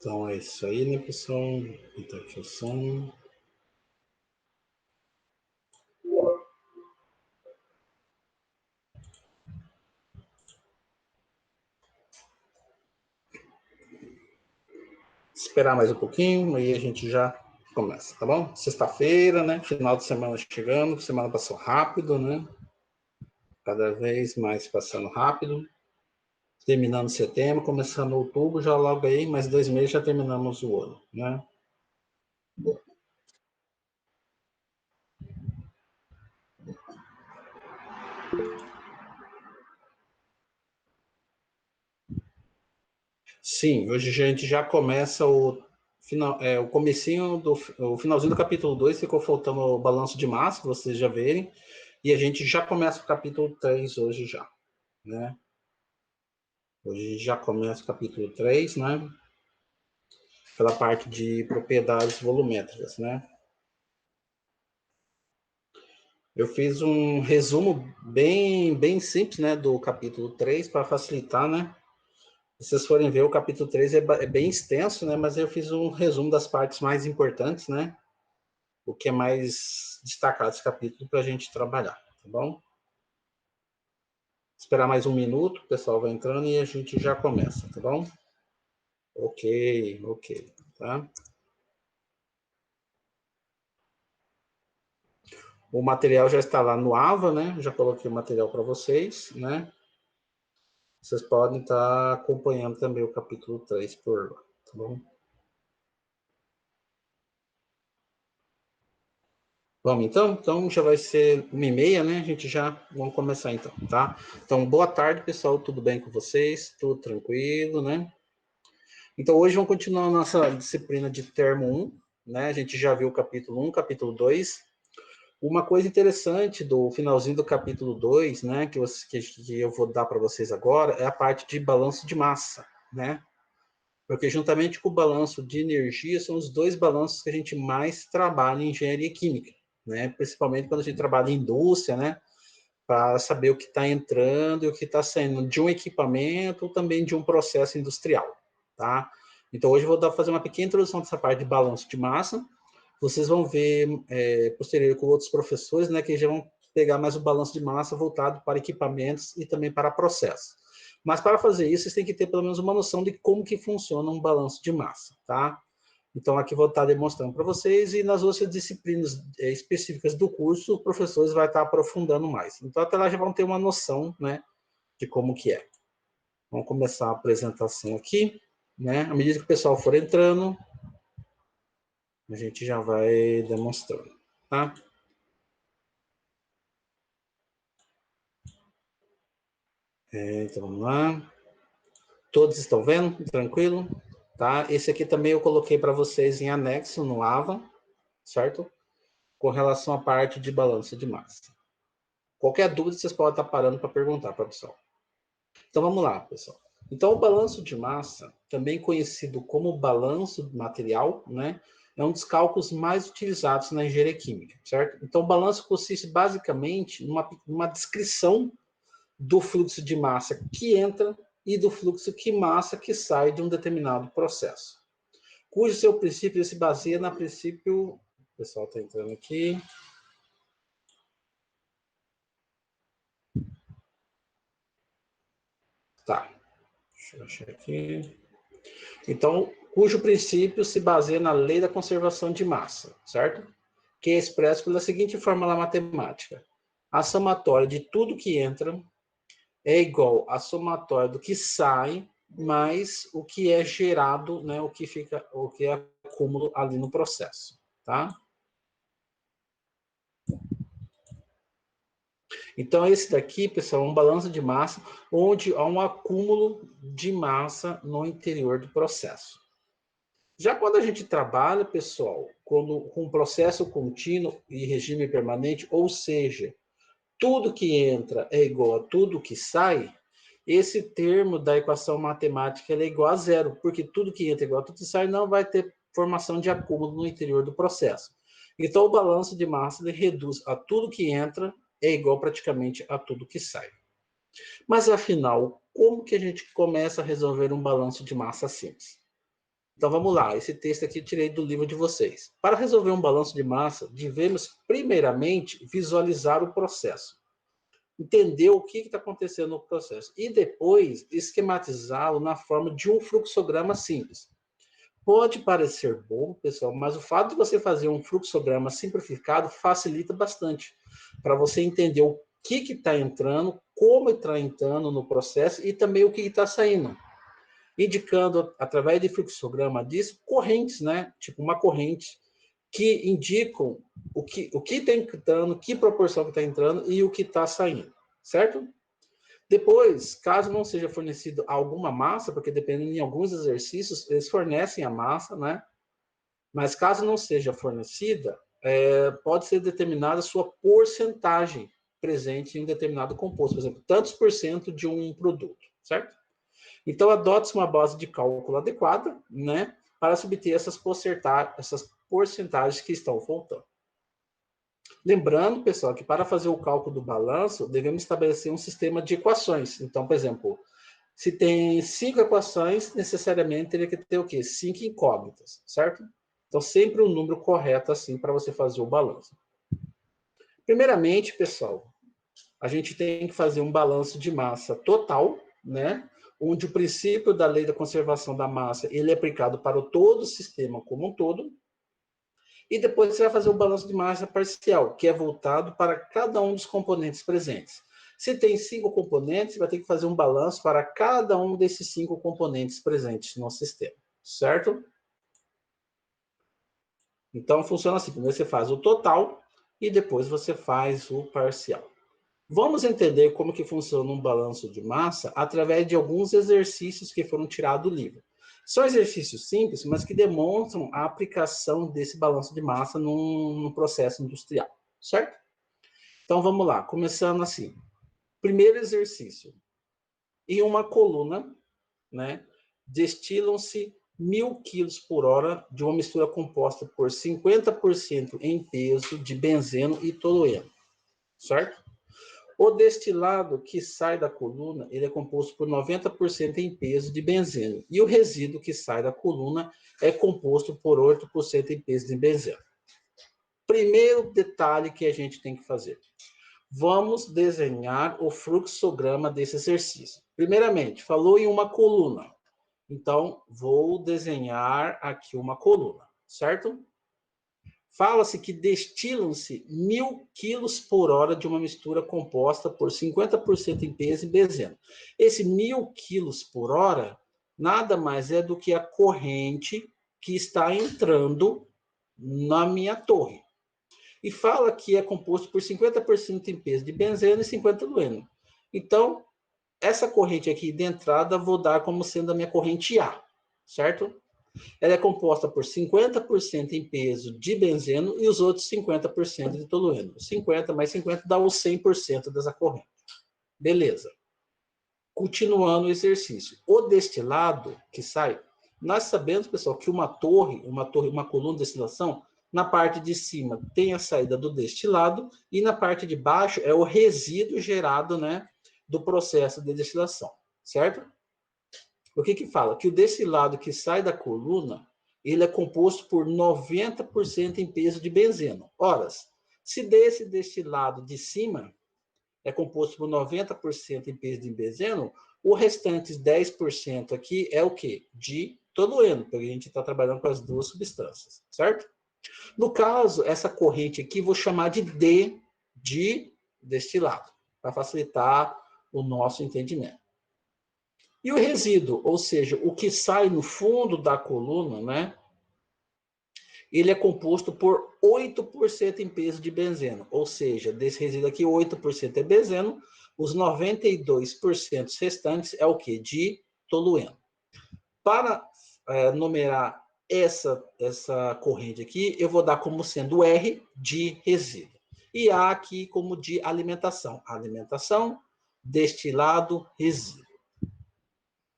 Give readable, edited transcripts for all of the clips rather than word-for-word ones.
Então é isso aí, né, pessoal? Então aqui o som. Esperar mais um pouquinho, aí a gente já começa, tá bom? Sexta-feira, né? Final de semana chegando, semana passou rápido, né? Cada vez mais passando rápido. Terminando setembro, começando outubro, já logo aí, mais 2 meses já terminamos o ano, né? Sim, hoje a gente já começa o comecinho o finalzinho do capítulo 2 ficou faltando o balanço de massa, vocês já verem, e a gente já começa o capítulo 3 hoje já, né? Hoje já começa o capítulo 3, né? Pela parte de propriedades volumétricas, né? Eu fiz um resumo bem simples, né, do capítulo 3 para facilitar, né? Se vocês forem ver, o capítulo 3 é bem extenso, né? Mas eu fiz um resumo das partes mais importantes, né? O que é mais destacado desse capítulo para a gente trabalhar, tá bom? Esperar mais um minuto, o pessoal vai entrando e a gente já começa, tá bom? Ok, tá? O material já está lá no AVA, né? Já coloquei o material para vocês, né? Vocês podem estar acompanhando também o capítulo 3 por lá, tá bom? Vamos então? Então já vai ser 1h30, né? A gente já vamos começar então, tá? Então, boa tarde, pessoal. Tudo bem com vocês? Tudo tranquilo, né? Então, hoje vamos continuar a nossa disciplina de termo 1, né? A gente já viu o capítulo 1, capítulo 2. Uma coisa interessante do finalzinho do capítulo 2, né? Que eu vou dar para vocês agora é a parte de balanço de massa, né? Porque juntamente com o balanço de energia, são os dois balanços que a gente mais trabalha em engenharia química, né? Principalmente quando a gente trabalha em indústria, né? Para saber o que está entrando e o que está saindo de um equipamento ou também de um processo industrial, tá? Então, hoje eu vou fazer uma pequena introdução dessa parte de balanço de massa. Vocês vão ver posterior com outros professores, né? Que já vão pegar mais o balanço de massa voltado para equipamentos e também para processos. Mas para fazer isso, vocês têm que ter pelo menos uma noção de como que funciona um balanço de massa, tá? Então, aqui vou estar demonstrando para vocês e nas outras disciplinas específicas do curso, os professores vão estar aprofundando mais. Então, até lá já vão ter uma noção, né, de como que é. Vamos começar a apresentação aqui, né? À medida que o pessoal for entrando, a gente já vai demonstrando, tá? Então, vamos lá. Todos estão vendo? Tranquilo? Tá? Esse aqui também eu coloquei para vocês em anexo no AVA, certo? Com relação à parte de balanço de massa. Qualquer dúvida, vocês podem estar parando para perguntar para o pessoal. Então, vamos lá, pessoal. Então, o balanço de massa, também conhecido como balanço material, né? É um dos cálculos mais utilizados na engenharia química, certo? Então, o balanço consiste basicamente numa descrição do fluxo de massa que entra e do fluxo de massa que sai de um determinado processo, cujo seu princípio se baseia no princípio... O pessoal está entrando aqui. Tá. Deixa eu achar aqui. Então, cujo princípio se baseia na lei da conservação de massa, certo? Que é expresso pela seguinte fórmula matemática: a somatória de tudo que entra é igual à somatória do que sai mais o que é gerado, né, o que é acúmulo ali no processo, tá? Então, esse daqui, pessoal, é um balanço de massa onde há um acúmulo de massa no interior do processo. Já quando a gente trabalha, pessoal, com processo contínuo e regime permanente, ou seja, tudo que entra é igual a tudo que sai, esse termo da equação matemática é igual a zero, porque tudo que entra é igual a tudo que sai, não vai ter formação de acúmulo no interior do processo. Então, o balanço de massa ele reduz a tudo que entra é igual praticamente a tudo que sai. Mas, afinal, como que a gente começa a resolver um balanço de massa simples? Então, vamos lá. Esse texto aqui eu tirei do livro de vocês. Para resolver um balanço de massa, devemos, primeiramente, visualizar o processo. Entender o que está acontecendo no processo. E depois, esquematizá-lo na forma de um fluxograma simples. Pode parecer bobo, pessoal, mas o fato de você fazer um fluxograma simplificado facilita bastante para você entender o que está entrando, como está entrando no processo e também o que está saindo. Indicando, através de fluxograma disso, correntes, né? Tipo uma corrente que indicam o que está entrando, que proporção que está entrando e o que está saindo, certo? Depois, caso não seja fornecido alguma massa, porque dependendo de alguns exercícios, eles fornecem a massa, né? Mas caso não seja fornecida, pode ser determinada a sua porcentagem presente em um determinado composto, por exemplo, tantos por cento de um produto, certo? Então, adote-se uma base de cálculo adequada, né, para se obter essas porcentagens que estão faltando. Lembrando, pessoal, que para fazer o cálculo do balanço, devemos estabelecer um sistema de equações. Então, por exemplo, se tem 5 equações, necessariamente teria que ter o quê? 5 incógnitas, certo? Então, sempre o número correto, assim, para você fazer o balanço. Primeiramente, pessoal, a gente tem que fazer um balanço de massa total, né? Onde o princípio da lei da conservação da massa ele é aplicado para todo o sistema como um todo. E depois você vai fazer o balanço de massa parcial, que é voltado para cada um dos componentes presentes. Se tem 5 componentes, você vai ter que fazer um balanço para cada um desses 5 componentes presentes no sistema, certo? Então, funciona assim. Primeiro você faz o total e depois você faz o parcial. Vamos entender como que funciona um balanço de massa através de alguns exercícios que foram tirados do livro. São exercícios simples, mas que demonstram a aplicação desse balanço de massa num processo industrial, certo? Então, vamos lá, começando assim. Primeiro exercício. Em uma coluna, né, destilam-se 1.000 quilos por hora de uma mistura composta por 50% em peso de benzeno e tolueno, certo? O destilado que sai da coluna, ele é composto por 90% em peso de benzeno. E o resíduo que sai da coluna é composto por 8% em peso de benzeno. Primeiro detalhe que a gente tem que fazer. Vamos desenhar o fluxograma desse exercício. Primeiramente, falou em uma coluna. Então, vou desenhar aqui uma coluna, certo? Fala-se que destilam-se 1.000 quilos por hora de uma mistura composta por 50% em peso e benzeno. Esse 1.000 quilos por hora nada mais é do que a corrente que está entrando na minha torre. E fala que é composto por 50% em peso de benzeno e 50% tolueno. Então, essa corrente aqui de entrada vou dar como sendo a minha corrente A, certo? Ela é composta por 50% em peso de benzeno e os outros 50% de tolueno. 50 mais 50 dá os 100% dessa corrente. Beleza. Continuando o exercício. O destilado que sai, nós sabemos, pessoal, que uma coluna de destilação, na parte de cima tem a saída do destilado e na parte de baixo é o resíduo gerado, né, do processo de destilação, certo? O que fala? Que o destilado que sai da coluna, ele é composto por 90% em peso de benzeno. Ora, se desse destilado de cima é composto por 90% em peso de benzeno, o restante 10% aqui é o quê? De tolueno, porque a gente está trabalhando com as duas substâncias, certo? No caso, essa corrente aqui, vou chamar de D de destilado, para facilitar o nosso entendimento. E o resíduo, ou seja, o que sai no fundo da coluna, né? Ele é composto por 8% em peso de benzeno, ou seja, desse resíduo aqui, 8% é benzeno, os 92% restantes é o que? De tolueno. Para numerar essa corrente aqui, eu vou dar como sendo R de resíduo. E A aqui como de alimentação. Alimentação, destilado, resíduo.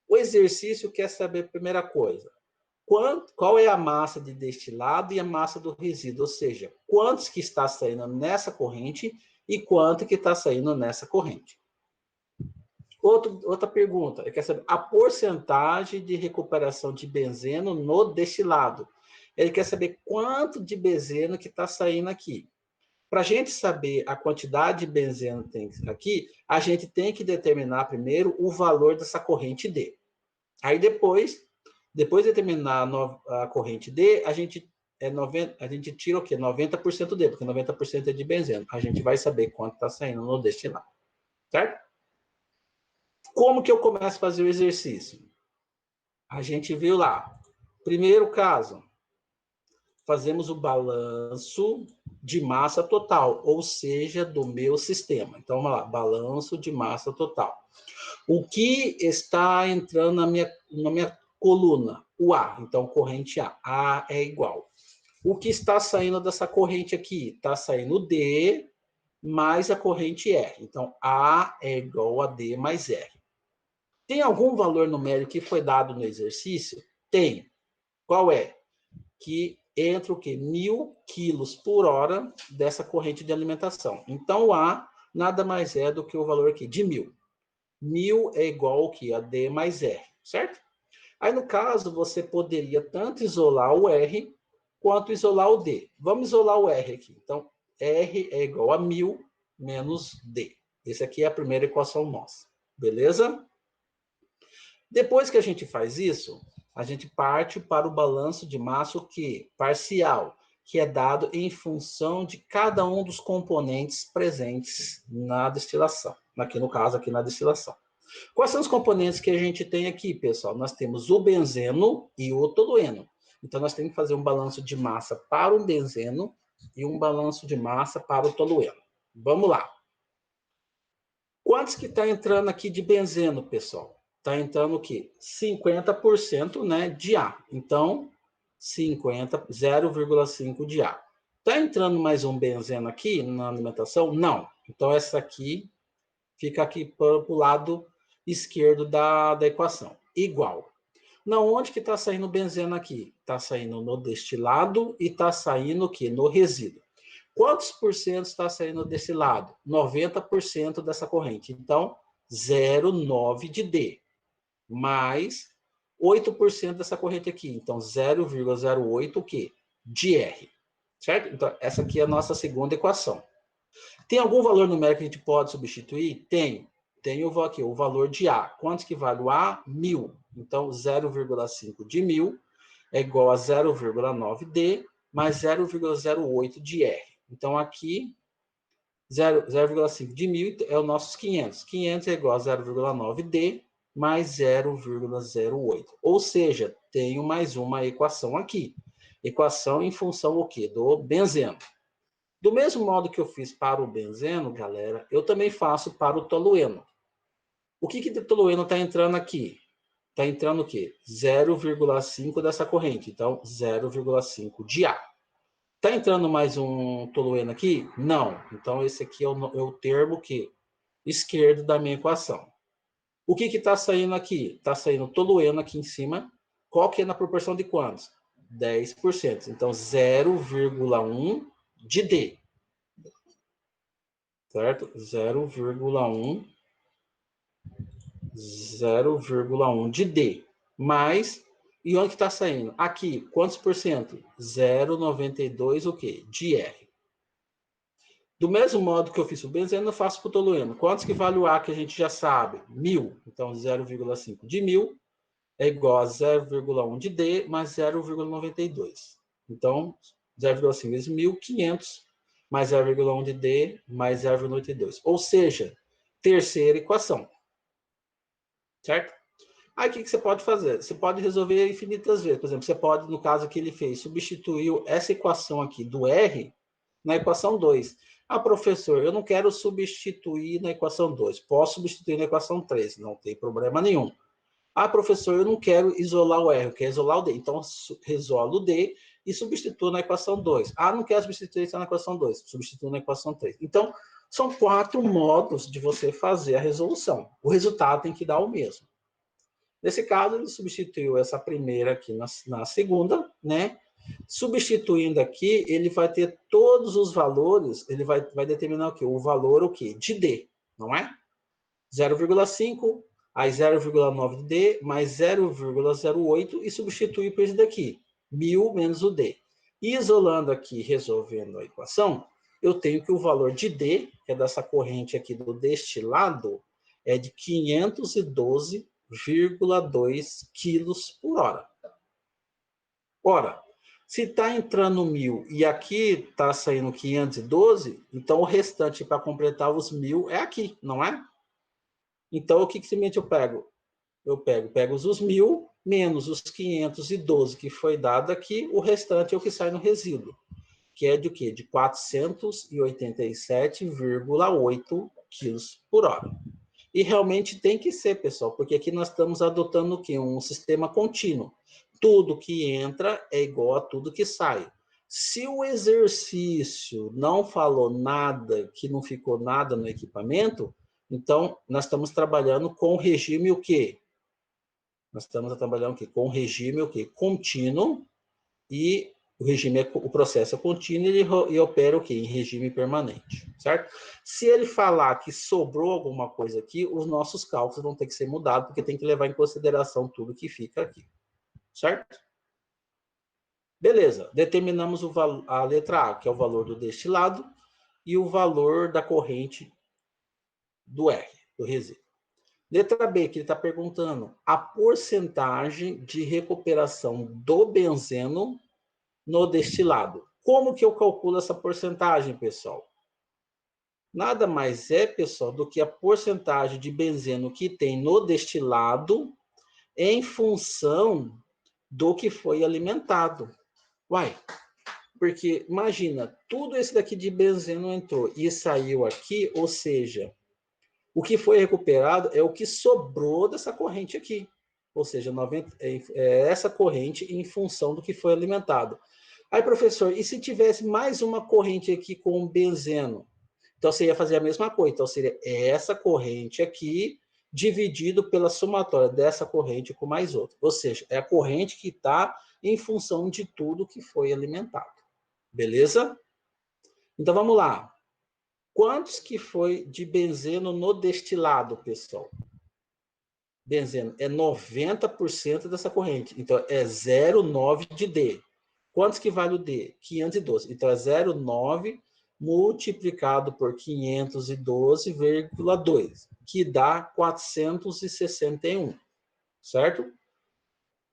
O exercício quer saber a primeira coisa. qual é a massa de destilado e a massa do resíduo, ou seja, quantos que está saindo nessa corrente e quanto que está saindo nessa corrente. Outra pergunta, ele quer saber a porcentagem de recuperação de benzeno no destilado. Ele quer saber quanto de benzeno que está saindo aqui. Para a gente saber a quantidade de benzeno que tem aqui, a gente tem que determinar primeiro o valor dessa corrente D. Aí depois de determinar a corrente D, a gente tira o quê? 90% D, porque 90% é de benzeno. A gente vai saber quanto está saindo no destilado. Certo? Como que eu começo a fazer o exercício? A gente viu lá. Primeiro caso, fazemos o balanço de massa total, ou seja, do meu sistema. Então, vamos lá, balanço de massa total. O que está entrando na minha coluna? O A, então corrente A. A é igual. O que está saindo dessa corrente aqui? Está saindo D mais a corrente R. Então, A é igual a D mais R. Tem algum valor numérico que foi dado no exercício? Tem. Qual é? Que entra o quê? 1.000 quilos por hora dessa corrente de alimentação. Então, o A nada mais é do que o valor aqui de 1.000. 1.000 é igual ao que? A D mais R, certo? Aí, no caso, você poderia tanto isolar o R quanto isolar o D. Vamos isolar o R aqui. Então, R é igual a 1.000 menos D. Essa aqui é a primeira equação nossa. Beleza? Depois que a gente faz isso, a gente parte para o balanço de massa o quê? Parcial, que é dado em função de cada um dos componentes presentes na destilação. Aqui no caso, aqui na destilação. Quais são os componentes que a gente tem aqui, pessoal? Nós temos o benzeno e o tolueno. Então, nós temos que fazer um balanço de massa para o benzeno e um balanço de massa para o tolueno. Vamos lá. Quantos que está entrando aqui de benzeno, pessoal? Está entrando o quê? 50%, né, de A. Então, 0,5 de A. Está entrando mais um benzeno aqui na alimentação? Não. Então, essa aqui fica aqui para o lado esquerdo da equação. Igual. Na onde que está saindo o benzeno aqui? Está saindo no destilado e está saindo o quê? No resíduo. Quantos por cento está saindo desse lado? 90% dessa corrente. Então, 0,9 de D. Mais 8% dessa corrente aqui. Então, 0,08 o quê? De R. Certo? Então, essa aqui é a nossa segunda equação. Tem algum valor numérico que a gente pode substituir? Tem. Tem o valor de A. Quanto que vale o A? 1.000. Então, 0,5 de 1.000 é igual a 0,9 D mais 0,08 de R. Então, aqui, 0,5 de 1.000 é os nossos 500. 500 é igual a 0,9 D mais 0,08. Ou seja, tenho mais uma equação aqui. Equação em função o quê? Do benzeno. Do mesmo modo que eu fiz para o benzeno, galera, eu também faço para o tolueno. O que de tolueno está entrando aqui? Está entrando o quê? 0,5 dessa corrente. Então, 0,5 de A. Está entrando mais um tolueno aqui? Não. Então, esse aqui é o termo que esquerdo da minha equação. O que está saindo aqui? Está saindo tolueno aqui em cima. Qual que é na proporção de quantos? 10%. Então, 0,1 de D. Certo? 0,1 de D. Mais, e onde que está saindo? Aqui, quantos por cento? 0,92 o quê? De R. Do mesmo modo que eu fiz o benzeno, eu faço para o tolueno. Quantos que vale o A que a gente já sabe? 1.000. Então, 0,5 de 1.000 é igual a 0,1 de D mais 0,92. Então, 0,5 vezes 1.000, 500, mais 0,1 de D mais 0,92. Ou seja, terceira equação. Certo? Aí, o que você pode fazer? Você pode resolver infinitas vezes. Por exemplo, você pode, no caso que ele fez, substituir essa equação aqui do R na equação 2. Ah, professor, eu não quero substituir na equação 2. Posso substituir na equação 3, não tem problema nenhum. Ah, professor, eu não quero isolar o R, eu quero isolar o D. Então, resolvo o D e substituo na equação 2. Ah, não quero substituir na equação 2, substituo na equação 3. Então, são 4 modos de você fazer a resolução. O resultado tem que dar o mesmo. Nesse caso, ele substituiu essa primeira aqui na segunda, né? Substituindo aqui, ele vai ter todos os valores, ele vai determinar o quê? O valor o quê? De D, não é? 0,5, aí 0,9 de D, mais 0,08 e substituir por esse daqui, 1000 menos o D. E isolando aqui, resolvendo a equação, eu tenho que o valor de D, que é dessa corrente aqui do destilado, é de 512,2 quilos por hora. Ora, se está entrando 1000 e aqui está saindo 512, então o restante para completar os 1000 é aqui, não é? Então, o que simplesmente eu pego? Eu pego os 1000 menos os 512 que foi dado aqui, o restante é o que sai no resíduo, que é de o quê? De 487,8 quilos por hora. E realmente tem que ser, pessoal, porque aqui nós estamos adotando o quê? Um sistema contínuo. Tudo que entra é igual a tudo que sai. Se o exercício não falou nada, que não ficou nada no equipamento, então nós estamos trabalhando com o regime o quê? Nós estamos trabalhando o quê? Com o regime o quê? Contínuo, e o processo é contínuo e opera o quê? Em regime permanente, certo? Se ele falar que sobrou alguma coisa aqui, os nossos cálculos vão ter que ser mudados, porque tem que levar em consideração tudo que fica aqui, certo? Beleza, determinamos a letra A, que é o valor do destilado, e o valor da corrente do R, do resíduo. Letra B, que ele está perguntando a porcentagem de recuperação do benzeno no destilado. Como que eu calculo essa porcentagem, pessoal? Nada mais é, pessoal, do que a porcentagem de benzeno que tem no destilado em função do que foi alimentado. Uai, porque imagina, tudo esse daqui de benzeno entrou e saiu aqui, ou seja, o que foi recuperado é o que sobrou dessa corrente aqui. Ou seja, essa corrente em função do que foi alimentado. Aí, professor, e se tivesse mais uma corrente aqui com benzeno? Então, você ia fazer a mesma coisa. Então, seria essa corrente aqui dividido pela somatória dessa corrente com mais outra. Ou seja, é a corrente que está em função de tudo que foi alimentado. Beleza? Então, vamos lá. Quantos que foi de benzeno no destilado, pessoal? Benzeno é 90% dessa corrente. Então, é 0,9 de D. Quantos que vale o D? 512. Então, é 0,9 multiplicado por 512,2, que dá 461, certo?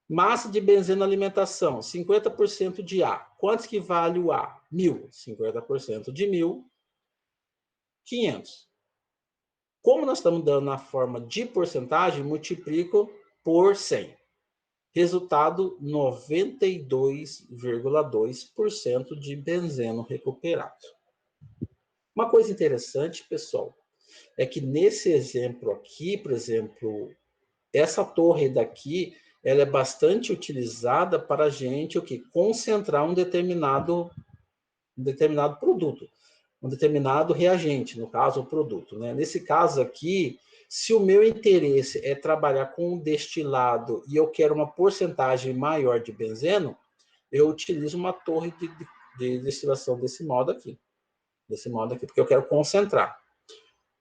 Massa de benzeno na alimentação, 50% de A. Quantos que vale o A? 1.000. 50% de 1.000, 500. Como nós estamos dando na forma de porcentagem, multiplico por 100. Resultado, 92,2% de benzeno recuperado. Uma coisa interessante, pessoal, é que nesse exemplo aqui, por exemplo, essa torre daqui, ela é bastante utilizada para a gente concentrar um determinado produto, um determinado reagente, no caso, o produto, né? Nesse caso aqui, se o meu interesse é trabalhar com um destilado e eu quero uma porcentagem maior de benzeno, eu utilizo uma torre de destilação desse modo aqui, porque eu quero concentrar,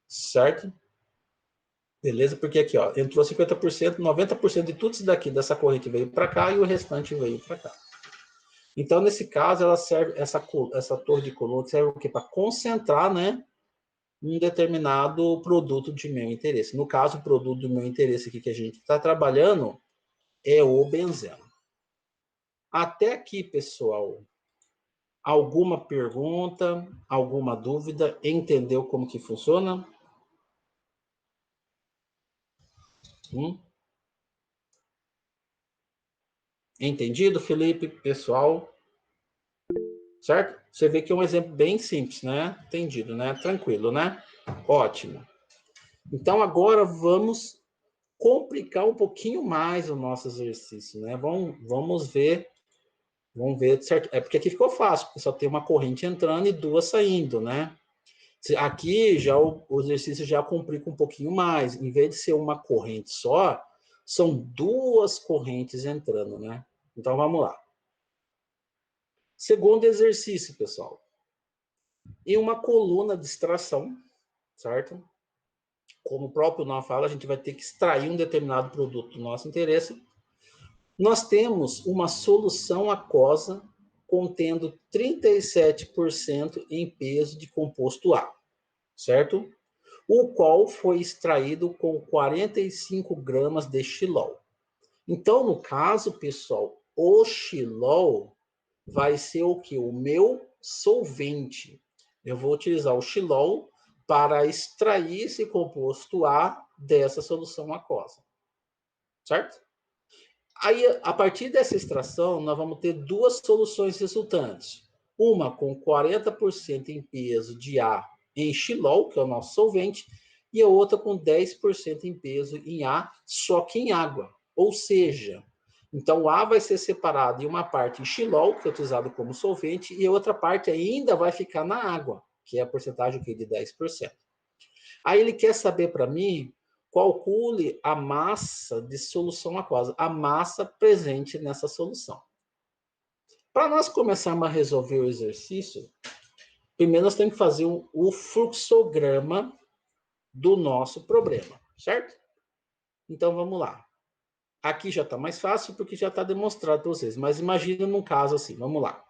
certo? Beleza? Porque aqui, ó, entrou 50%, 90% de tudo isso daqui, dessa corrente veio para cá e o restante veio para cá. Então, nesse caso, ela serve, essa torre de coluna serve o quê? Para concentrar, né, um determinado produto de meu interesse. No caso, o produto do meu interesse aqui que a gente está trabalhando é o benzeno. Até aqui, pessoal, alguma pergunta, alguma dúvida? Entendeu como que funciona? Entendido, Felipe, pessoal? Certo? Você vê que é um exemplo bem simples, né? Entendido, né? Tranquilo, né? Ótimo. Então, agora vamos complicar um pouquinho mais o nosso exercício, né? Vamos ver certo? É porque aqui ficou fácil, porque só tem uma corrente entrando e duas saindo, né? Aqui já o exercício já complica um pouquinho mais. Em vez de ser uma corrente só, São duas correntes entrando, né? Então, vamos lá. Segundo exercício, pessoal. Em uma coluna de extração, certo? Como o próprio nome fala, a gente vai ter que extrair um determinado produto do nosso interesse. Nós temos uma solução aquosa contendo 37% em peso de composto A, certo? O qual foi extraído com 45 gramas de xilol. Então, no caso, pessoal, o xilol vai ser o que? O meu solvente. Eu vou utilizar o xilol para extrair esse composto A dessa solução aquosa. Certo? Aí, a partir dessa extração, nós vamos ter duas soluções resultantes. Uma com 40% em peso de A em xilol, que é o nosso solvente, e a outra com 10% em peso em A, só que em água. Ou seja, então o A vai ser separado em uma parte em xilol, que é utilizado como solvente, e a outra parte ainda vai ficar na água, que é a porcentagem de 10%. Aí ele quer saber para mim, calcule a massa de solução aquosa, a massa presente nessa solução. Para nós começarmos a resolver o exercício, primeiro nós temos que fazer o fluxograma do nosso problema, certo? Então vamos lá. Aqui já está mais fácil porque já está demonstrado para vocês, mas imagina num caso assim, vamos lá.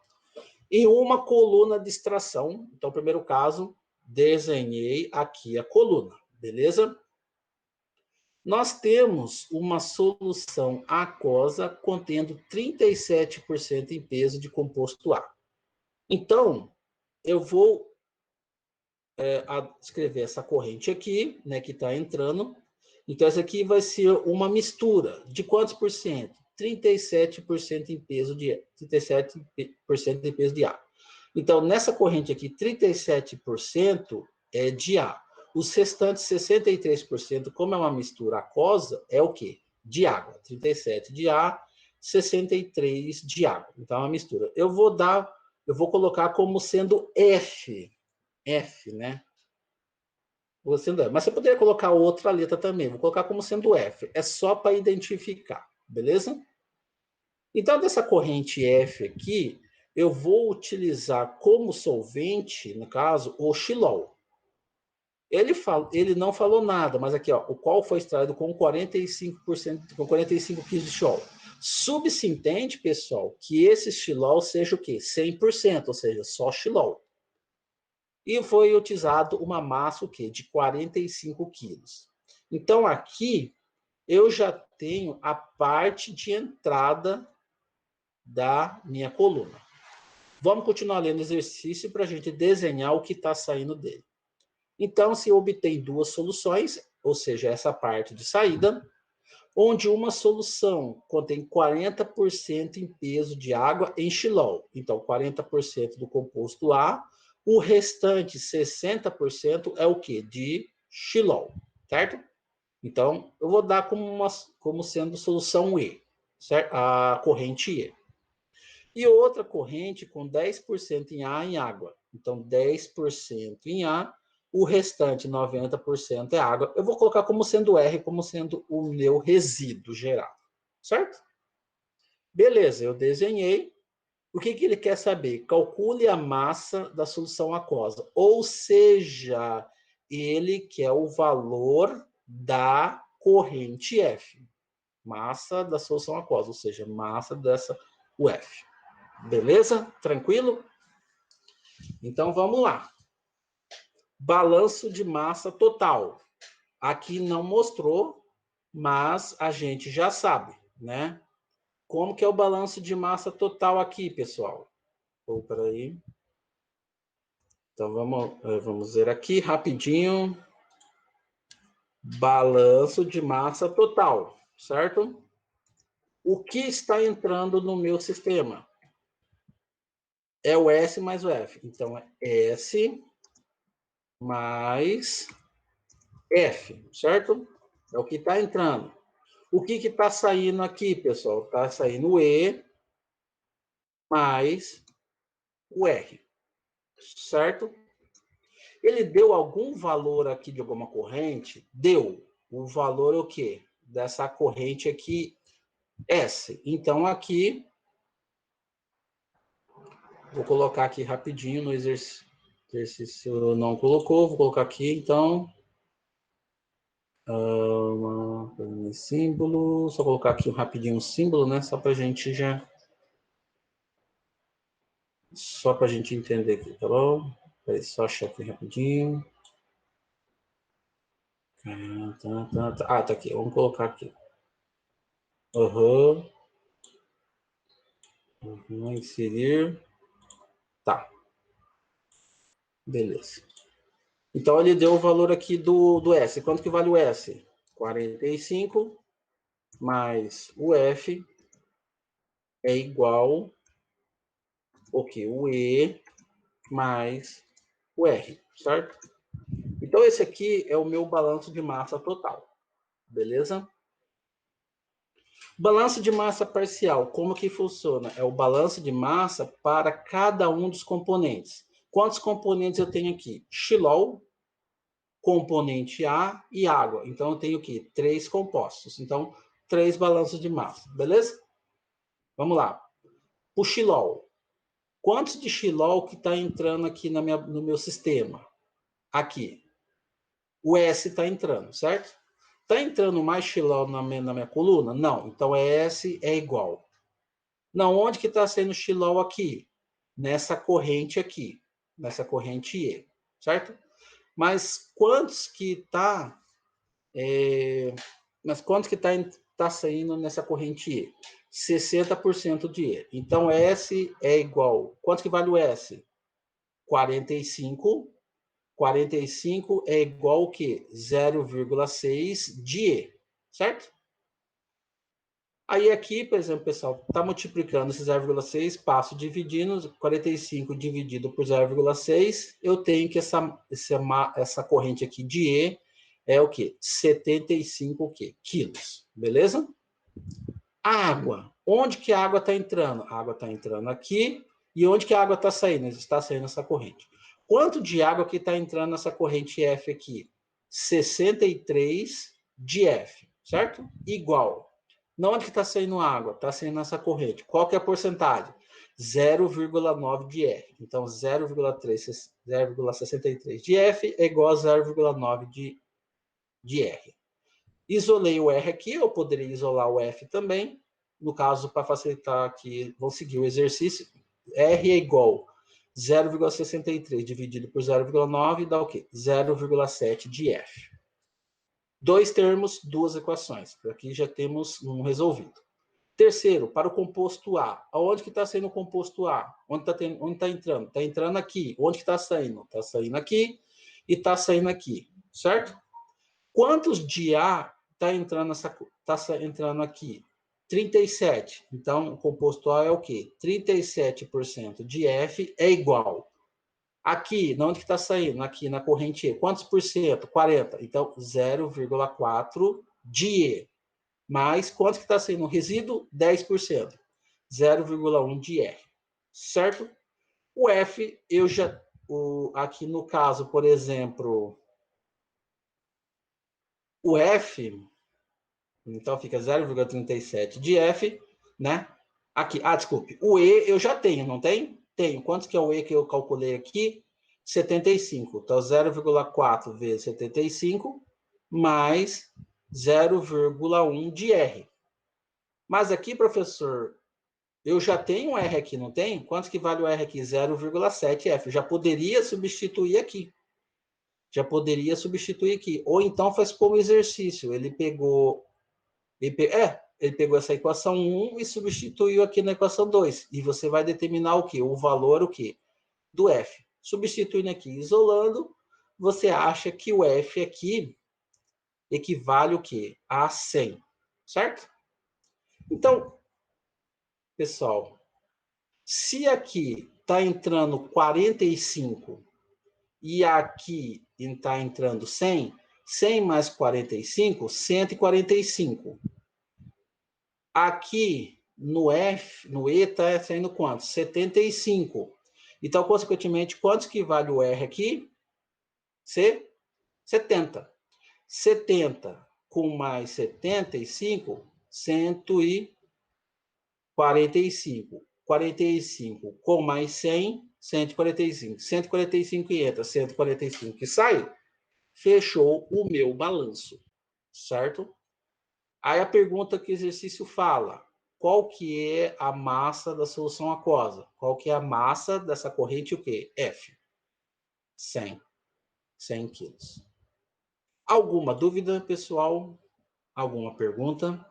Em uma coluna de extração, então primeiro caso, desenhei aqui a coluna, beleza? Nós temos uma solução aquosa contendo 37% em peso de composto A. Então, eu vou escrever essa corrente aqui, né, que está entrando. Então, essa aqui vai ser uma mistura de quantos por cento? 37% em peso de 37% em peso de A. Então, nessa corrente aqui, 37% é de A. Os restantes 63%, como é uma mistura aquosa, é o quê? De água. 37 de A, 63 de água. Então, é uma mistura. Eu vou colocar como sendo F, né? Mas você poderia colocar outra letra também. Vou colocar como sendo F. É só para identificar, beleza? Então, dessa corrente F aqui, eu vou utilizar como solvente, no caso, o xilol. Ele não falou nada, mas aqui, ó, o qual foi extraído com 45%, com 45 kg de xilol. Subsintende, pessoal, que esse xilol seja o quê? 100%, ou seja, só xilol. E foi utilizado uma massa o quê? De 45 quilos. Então, aqui, eu já tenho a parte de entrada da minha coluna. Vamos continuar lendo o exercício para a gente desenhar o que está saindo dele. Então, se obtém duas soluções, ou seja, essa parte de saída, onde uma solução contém 40% em peso de água em xilol. Então, 40% do composto A, o restante 60% é o quê? De xilol, certo? Então, eu vou dar como sendo solução E, certo? A corrente E. E outra corrente com 10% em A em água. Então, 10% em A, o restante 90% é água. Eu vou colocar como sendo R, como sendo o meu resíduo geral. Certo? Beleza, eu desenhei. O que ele quer saber? Calcule a massa da solução aquosa. Ou seja, ele quer o valor da corrente F. Massa da solução aquosa, ou seja, massa dessa UF. Beleza? Tranquilo? Então, vamos lá. Balanço de massa total. Aqui não mostrou, mas a gente já sabe, né? Como que é o balanço de massa total aqui, pessoal? Peraí. Então, vamos ver aqui rapidinho. Balanço de massa total, certo? O que está entrando no meu sistema? É o S mais o F. Então, é S mais F, certo? É o que está entrando. O que está saindo aqui, pessoal? Está saindo o E mais o R, certo? Ele deu algum valor aqui de alguma corrente? Deu. O valor é o quê? dessa corrente aqui, S. Então, aqui, vou colocar aqui rapidinho no exercício, não colocou, vou colocar aqui, então, símbolo, só colocar aqui rapidinho um símbolo, né, só para a gente entender aqui, tá bom? Peraí, só achar aqui rapidinho. Tá aqui, vamos colocar aqui. Inserir. Tá. Beleza. Então, ele deu o valor aqui do S. Quanto que vale o S? 45 mais o F é igual o quê? O E mais o R, certo? Então, esse aqui é o meu balanço de massa total. Beleza? Balanço de massa parcial, como que funciona? É o balanço de massa para cada um dos componentes. Quantos componentes eu tenho aqui? Xilol, componente A e água. Então, eu tenho aqui 3 compostos. Então, 3 balanços de massa, beleza? Vamos lá. O xilol. Quantos de xilol que está entrando aqui no meu sistema? Aqui. O S está entrando, certo? Está entrando mais xilol na minha coluna? Não. Então, S é igual. Não, onde que está sendo xilol aqui? Nessa corrente aqui. Nessa corrente E, certo? Mas quantos que está tá saindo nessa corrente E? 60% de E. Então, S é igual... Quanto que vale o S? 45. 45 é igual o quê? 0,6 de E, certo? Aí aqui, por exemplo, pessoal, está multiplicando esse 0,6, passo dividindo, 45 dividido por 0,6, eu tenho que essa corrente aqui de E é o quê? 75 o quê? Quilos, beleza? A água. Onde que a água está entrando? A água está entrando aqui. E onde que a água está saindo? Está saindo essa corrente. Quanto de água que está entrando nessa corrente F aqui? 63 de F, certo? Igual. Na onde que está saindo água? Está saindo nessa corrente. Qual que é a porcentagem? 0,9 de F. Então, 0,63 de F é igual a 0,9 de R. Isolei o R aqui, eu poderia isolar o F também. No caso, para facilitar aqui, vou seguir o exercício. R é igual 0,63 dividido por 0,9 dá o quê? 0,7 de F. 2 termos, 2 equações. Aqui já temos um resolvido. Terceiro, para o composto A. Aonde que está saindo o composto A? Onde está entrando? Está entrando aqui. Onde que está saindo? Está saindo aqui e está saindo aqui, certo? Quantos de A está entrando aqui? 37. Então, o composto A é o quê? 37% de F é igual. Aqui, onde que está saindo? Aqui na corrente E. Quantos por cento? 40. Então, 0,4 de E. Mais quanto que está saindo no resíduo? 10%. 0,1 de R. Certo? O F, aqui no caso, por exemplo, o F, então fica 0,37 de F, né? Aqui, desculpe, o E eu já tenho, não tem? Tenho. Quanto que é o E que eu calculei aqui? 75. Então, 0,4 vezes 75, mais 0,1 de R. Mas aqui, professor, eu já tenho um R aqui, não tem? Quanto que vale o R aqui? 0,7 F. Já poderia substituir aqui. Ou então faz como exercício. Ele pegou essa equação 1 e substituiu aqui na equação 2. E você vai determinar o quê? O valor o quê? Do F. Substituindo aqui, isolando, você acha que o F aqui equivale o quê? A 100. Certo? Então, pessoal, se aqui está entrando 45 e aqui está entrando 100, 100 mais 45, 145. Aqui no F, no E, está saindo quanto? 75. Então, consequentemente, quanto que vale o R aqui? 70. 70 com mais 75, 145. 45 com mais 100, 145. 145 que entra, 145 que sai, fechou o meu balanço, certo? Aí a pergunta que o exercício fala, qual que é a massa da solução aquosa? Qual que é a massa dessa corrente, o quê? F. 100. 100 quilos. Alguma dúvida, pessoal? Alguma pergunta?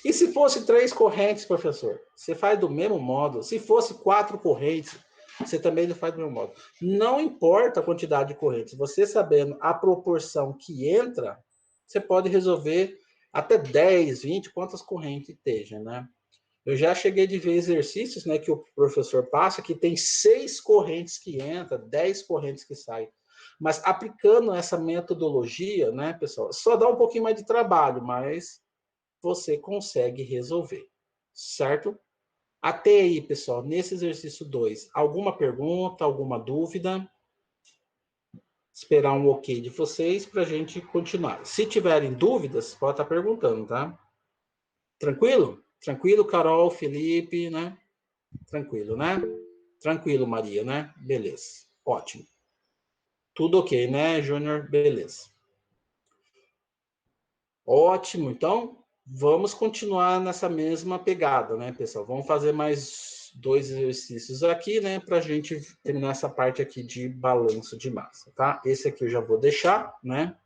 E se fosse 3 correntes, professor? Você faz do mesmo modo. Se fosse 4 correntes, você também faz do mesmo modo. Não importa a quantidade de correntes. Você sabendo a proporção que entra, você pode resolver até 10, 20, quantas correntes esteja, né? Eu já cheguei de ver exercícios, né, que o professor passa, que tem 6 correntes que entra, 10 correntes que saem. Mas aplicando essa metodologia, né, pessoal, só dá um pouquinho mais de trabalho, mas você consegue resolver, certo? Até aí, pessoal, nesse exercício 2, alguma pergunta, alguma dúvida? Esperar um ok de vocês para a gente continuar. Se tiverem dúvidas, pode estar perguntando, tá? Tranquilo? Tranquilo, Carol, Felipe, né? Tranquilo, né? Tranquilo, Maria, né? Beleza. Ótimo. Tudo ok, né, Júnior? Beleza. Ótimo. Então, vamos continuar nessa mesma pegada, né, pessoal? Vamos fazer mais 2 exercícios aqui, né, para a gente terminar essa parte aqui de balanço de massa, tá? Esse aqui eu já vou deixar, né?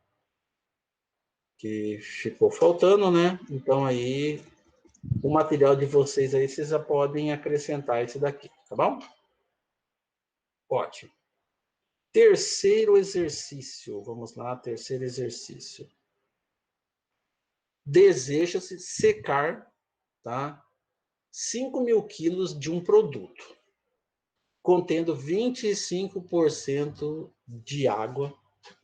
Que ficou faltando, né? Então, aí, o material de vocês aí, vocês já podem acrescentar esse daqui, tá bom? Ótimo. Terceiro exercício. Vamos lá, terceiro exercício. Deseja-se secar, tá? 5.000 quilos de um produto, contendo 25% de água.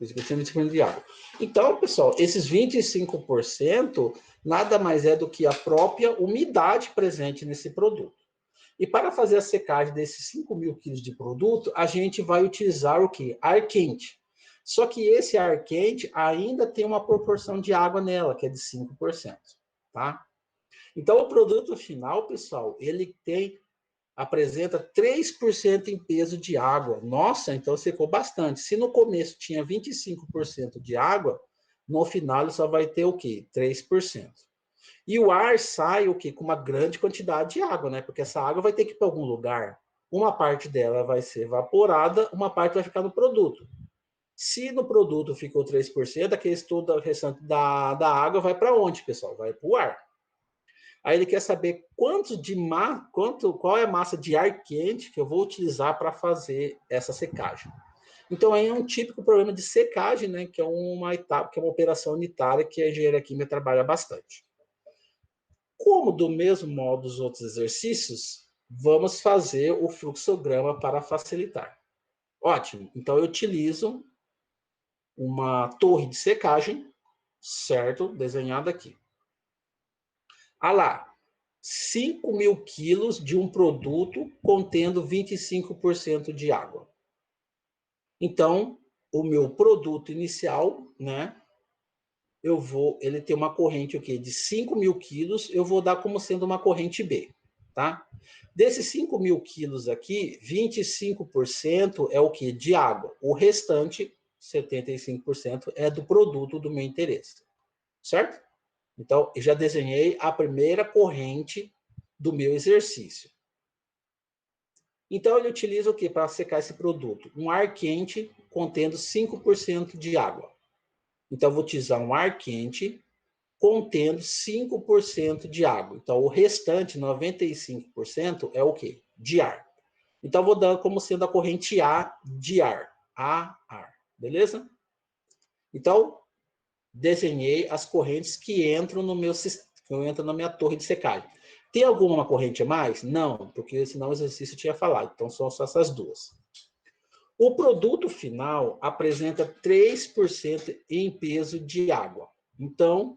25% de água. Então, pessoal, esses 25% nada mais é do que a própria umidade presente nesse produto. E para fazer a secagem desses 5.000 quilos de produto, a gente vai utilizar o quê? Ar quente. Só que esse ar quente ainda tem uma proporção de água nela, que é de 5%, tá? Então, o produto final, pessoal, ele apresenta 3% em peso de água. Nossa, então secou bastante. Se no começo tinha 25% de água, no final ele só vai ter o quê? 3%. E o ar sai o quê? Com uma grande quantidade de água, né? Porque essa água vai ter que ir para algum lugar. Uma parte dela vai ser evaporada, uma parte vai ficar no produto. Se no produto ficou 3%, aquele todo o restante da água vai para onde, pessoal? Vai para o ar. Aí ele quer saber qual é a massa de ar quente que eu vou utilizar para fazer essa secagem. Então, aí é um típico problema de secagem, né? Que é uma etapa, que é uma operação unitária que a engenharia química trabalha bastante. Como do mesmo modo dos outros exercícios, vamos fazer o fluxograma para facilitar. Ótimo. Então, eu utilizo uma torre de secagem, certo? Desenhada aqui. Ah lá, 5.000 quilos de um produto contendo 25% de água. Então, o meu produto inicial, né? Ele tem uma corrente o quê? De 5.000 quilos, eu vou dar como sendo uma corrente B, tá? Desses 5.000 quilos aqui, 25% é o quê? De água. O restante, 75%, é do produto do meu interesse, certo? Então, eu já desenhei a primeira corrente do meu exercício. Então, ele utiliza o quê para secar esse produto? Um ar quente contendo 5% de água. Então, eu vou utilizar um ar quente contendo 5% de água. Então, o restante, 95%, é o quê? De ar. Então, eu vou dar como sendo a corrente A de ar. A, ar. Beleza? Então, desenhei as correntes que entram no meu sistema, que entram na minha torre de secagem. Tem alguma corrente a mais? Não, porque senão o exercício tinha falado. Então, são só essas duas. O produto final apresenta 3% em peso de água. Então,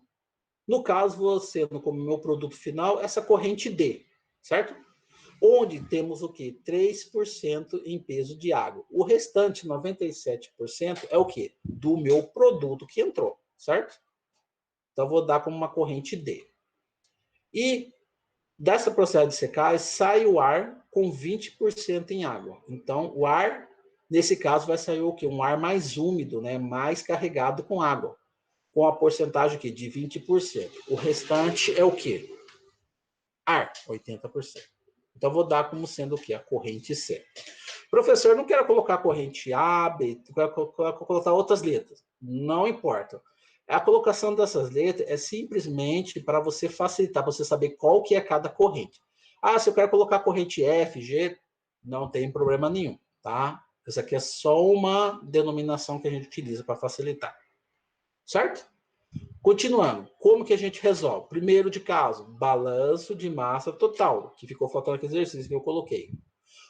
no caso, você, como meu produto final, essa corrente D, certo? Onde temos o quê? 3% em peso de água. O restante, 97%, é o quê? Do meu produto que entrou, certo? Então, vou dar como uma corrente D. E dessa processo de secagem, sai o ar com 20% em água. Então, o ar, nesse caso, vai sair o quê? Um ar mais úmido, né? Mais carregado com água, com a porcentagem aqui de 20%. O restante é o quê? Ar, 80%. Então, vou dar como sendo o quê? A corrente C. Professor, não quero colocar corrente A, B, quero colocar outras letras. Não importa. A colocação dessas letras é simplesmente para você facilitar, para você saber qual que é cada corrente. Ah, se eu quero colocar corrente F, G, não tem problema nenhum, tá? Isso aqui é só uma denominação que a gente utiliza para facilitar. Certo? Continuando, como que a gente resolve? Primeiro de caso, balanço de massa total, que ficou faltando aquele exercício que eu coloquei.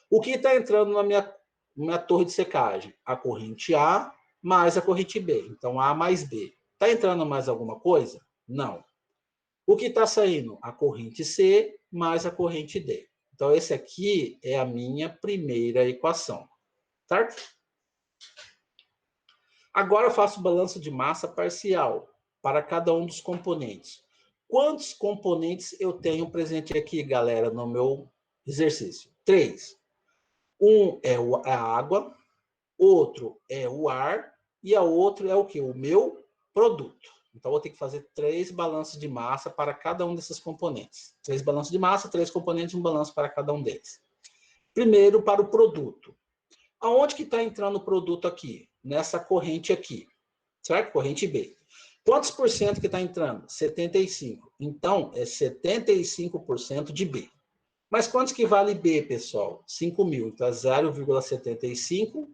O que está entrando na minha torre de secagem? A corrente A mais a corrente B. Então, A mais B. Está entrando mais alguma coisa? Não. O que está saindo? A corrente C mais a corrente D. Então, esse aqui é a minha primeira equação. Certo? Agora eu faço o balanço de massa parcial para cada um dos componentes. Quantos componentes eu tenho presente aqui, galera, no meu exercício? 3. Um é a água, outro é o ar e a outro é o que? O meu produto. Então, eu vou ter que fazer 3 balanços de massa para cada um desses componentes. 3 balanços de massa, 3 componentes, um balanço para cada um deles. Primeiro, para o produto. Aonde que está entrando o produto aqui? Nessa corrente aqui, certo? Corrente B. Quantos por cento que está entrando? 75. Então, é 75% de B. Mas quantos que vale B, pessoal? 5.000. Então, é 0,75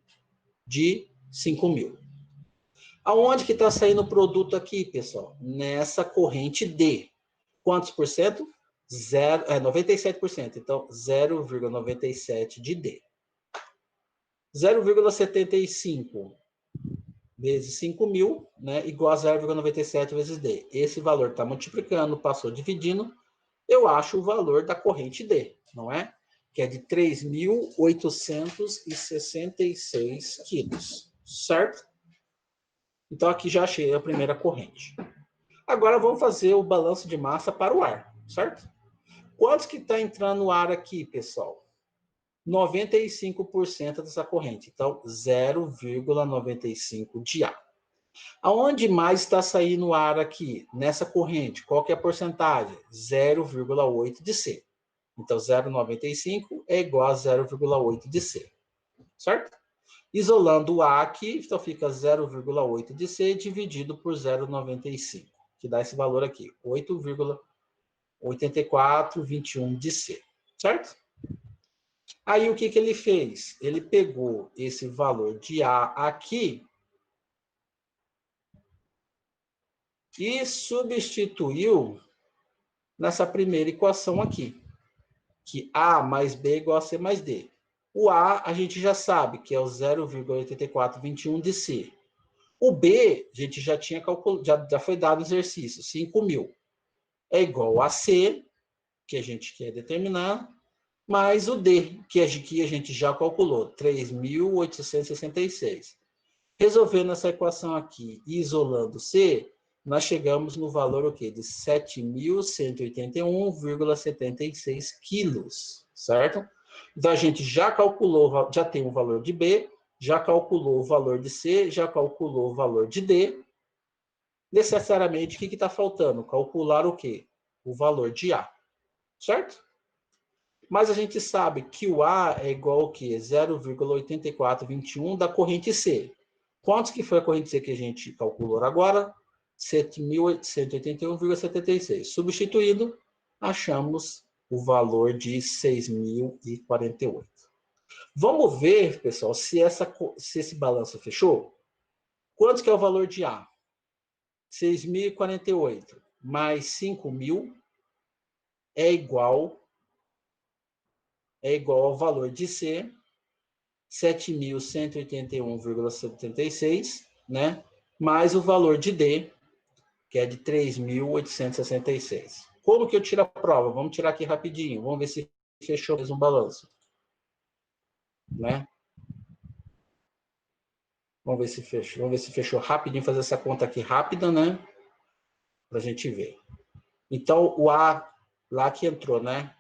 de 5.000. Aonde que está saindo o produto aqui, pessoal? Nessa corrente D. Quantos por cento? 97%. Então, 0,97 de D. 0,75 vezes 5.000, né, igual a 0,97 vezes D. Esse valor está multiplicando, passou dividindo, eu acho o valor da corrente D, não é? Que é de 3.866 quilos, certo? Então, aqui já achei a primeira corrente. Agora, vamos fazer o balanço de massa para o ar, certo? Quanto que está entrando no ar aqui, pessoal? 95% dessa corrente. Então, 0,95 de ar. Aonde mais está saindo ar aqui? Nessa corrente. Qual que é a porcentagem? 0,8 de C. Então, 0,95 é igual a 0,8 de C. Certo? Isolando o A aqui, então fica 0,8 de C dividido por 0,95, que dá esse valor aqui, 8,8421 de C. Certo? Aí, o que ele fez? Ele pegou esse valor de A aqui e substituiu nessa primeira equação aqui, que A mais B é igual a C mais D. O A, a gente já sabe que é o 0,8421 de C. O B, a gente já tinha calculado, já foi dado o exercício, 5.000. É igual a C, que a gente quer determinar, mais o D, que a gente já calculou, 3.866. Resolvendo essa equação aqui e isolando C, nós chegamos no valor o quê? De 7.181,76 quilos, certo? Então, a gente já calculou, já tem o valor de B, já calculou o valor de C, já calculou o valor de D. Necessariamente, o que está faltando? Calcular o quê? O valor de A, certo? Mas a gente sabe que o A é igual ao quê? 0,8421 da corrente C. Quantos que foi a corrente C que a gente calculou agora? 7.181,76. Substituindo, achamos o valor de 6.048. Vamos ver, pessoal, se esse balanço fechou. Quanto que é o valor de A? 6.048 mais 5.000 é igual ao valor de C, 7.181,76, né? Mais o valor de D, que é de 3.866. Como que eu tiro a prova? Vamos tirar aqui rapidinho. Vamos ver se fechou mesmo um balanço. Né? Vamos ver se fechou rapidinho, fazer essa conta aqui rápida, né? para a gente ver. Então, o A, lá que entrou, né?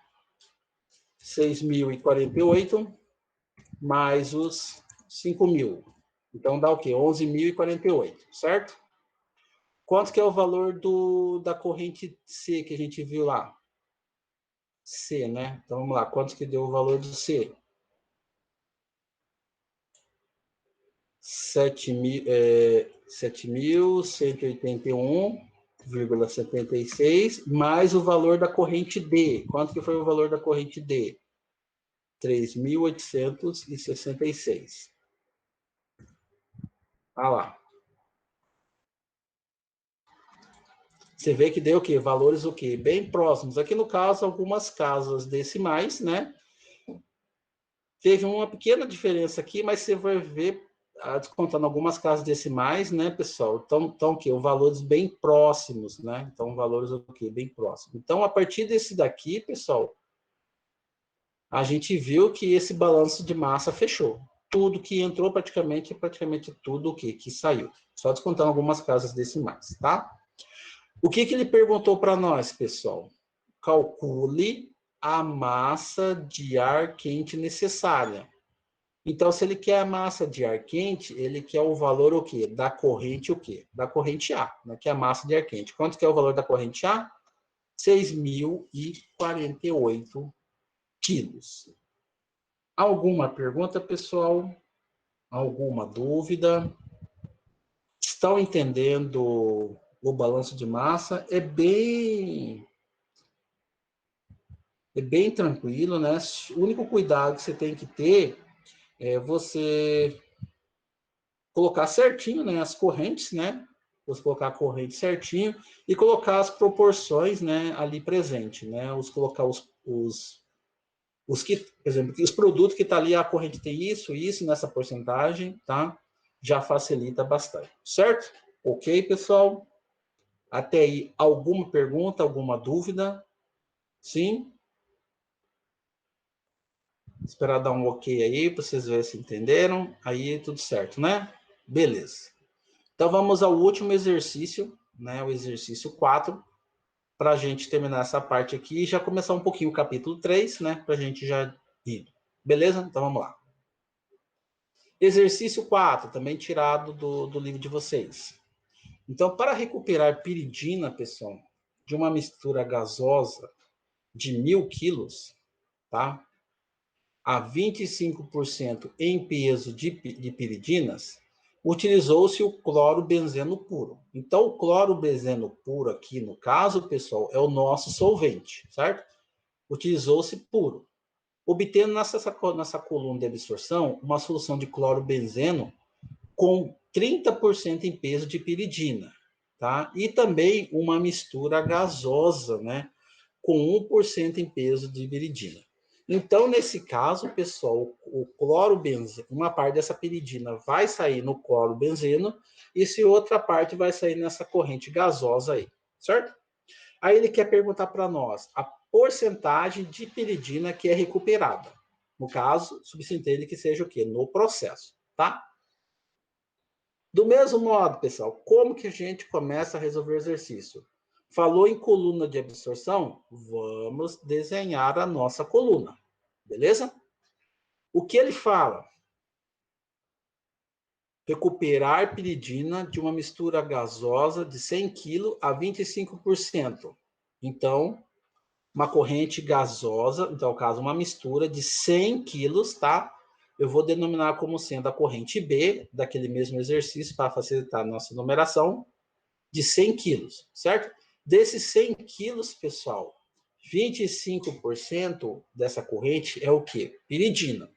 6.048 mais os 5.000. Então, dá o quê? 11.048, certo? Quanto que é o valor da corrente C que a gente viu lá? C, né? Então, vamos lá. Quanto que deu o valor do C? 7.181,76 mais o valor da corrente D. Quanto que foi o valor da corrente D? 3.866. Ah lá. Você vê que deu o quê? Valores o quê? Bem próximos. Aqui no caso, algumas casas decimais, né? Teve uma pequena diferença aqui, mas você vai ver, descontando algumas casas decimais, né, pessoal? Então, o quê? Os valores bem próximos, né? Então, valores o quê? Bem próximos. Então, a partir desse daqui, pessoal, a gente viu que esse balanço de massa fechou. Tudo que entrou, praticamente tudo o quê? Que saiu. Só descontando algumas casas decimais, tá? O que ele perguntou para nós, pessoal? Calcule a massa de ar quente necessária. Então, se ele quer a massa de ar quente, ele quer o valor o quê? Da corrente o quê? Da corrente A, né? Que é a massa de ar quente. Quanto que é o valor da corrente A? 6.048 quilos. Alguma pergunta, pessoal? Alguma dúvida? Estão entendendo o balanço de massa? É bem tranquilo, né? O único cuidado que você tem que ter é você colocar certinho, né, as correntes, né? Você colocar a corrente certinho e colocar as proporções, né, ali presente, né? Colocar os que, por exemplo, os produtos que tá ali, a corrente tem isso nessa porcentagem, tá? Já facilita bastante, certo? Ok, pessoal? Até aí, alguma pergunta, alguma dúvida? Sim? Esperar dar um ok aí, para vocês verem se entenderam. Aí, tudo certo, né? Beleza. Então, vamos ao último exercício, né? O exercício 4, para a gente terminar essa parte aqui e já começar um pouquinho o capítulo 3, né? Para a gente já ir. Beleza? Então, vamos lá. Exercício 4, também tirado do livro de vocês. Então, para recuperar piridina, pessoal, de uma mistura gasosa de 1.000 quilos, tá? A 25% em peso de piridinas, utilizou-se o clorobenzeno puro. Então, o clorobenzeno puro aqui, no caso, pessoal, é o nosso solvente, certo? Utilizou-se puro. Obtendo nessa coluna de absorção uma solução de clorobenzeno com 30% em peso de piridina, tá? E também uma mistura gasosa, né? Com 1% em peso de piridina. Então, nesse caso, pessoal, o clorobenzeno, uma parte dessa piridina vai sair no clorobenzeno e se outra parte vai sair nessa corrente gasosa aí, certo? Aí ele quer perguntar para nós a porcentagem de piridina que é recuperada. No caso, subentende que seja o quê? No processo, tá? Do mesmo modo, pessoal, como que a gente começa a resolver o exercício? Falou em coluna de absorção? Vamos desenhar a nossa coluna, beleza? O que ele fala? Recuperar piridina de uma mistura gasosa de 100 kg a 25%. Então, uma corrente gasosa, então, no caso, uma mistura de 100 quilos, tá? Eu vou denominar como sendo a corrente B, daquele mesmo exercício, para facilitar a nossa numeração, de 100 quilos, certo? Desses 100 quilos, pessoal, 25% dessa corrente é o quê? Piridina.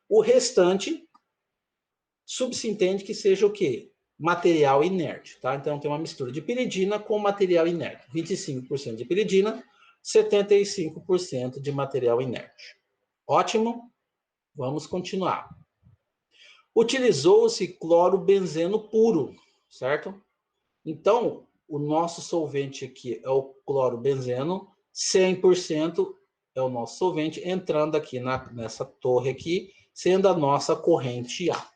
O restante, subsentende que seja o quê? Material inerte, tá? Então, tem uma mistura de piridina com material inerte. 25% de piridina, 75% de material inerte. Ótimo? Vamos continuar. Utilizou-se clorobenzeno puro, certo? Então, o nosso solvente aqui é o clorobenzeno, 100% é o nosso solvente, entrando aqui nessa torre aqui, sendo a nossa corrente A.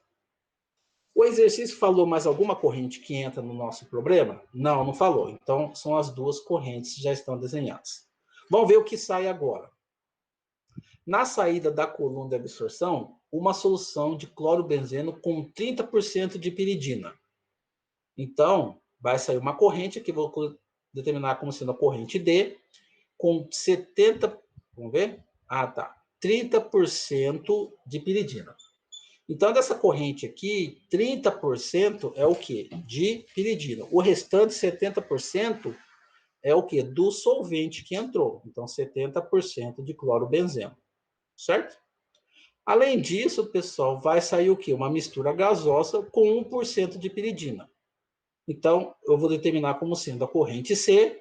O exercício falou mais alguma corrente que entra no nosso problema? Não, não falou. Então, são as duas correntes que já estão desenhadas. Vamos ver o que sai agora. Na saída da coluna de absorção, uma solução de clorobenzeno com 30% de piridina. Então, vai sair uma corrente que vou determinar como sendo a corrente D, com 70, vamos ver? Ah, tá. 30% de piridina. Então, dessa corrente aqui, 30% é o quê? De piridina. O restante, 70%, é o quê? Do solvente que entrou. Então, 70% de clorobenzeno. Certo? Além disso, pessoal, vai sair o quê? Uma mistura gasosa com 1% de piridina. Então, eu vou determinar como sendo a corrente C,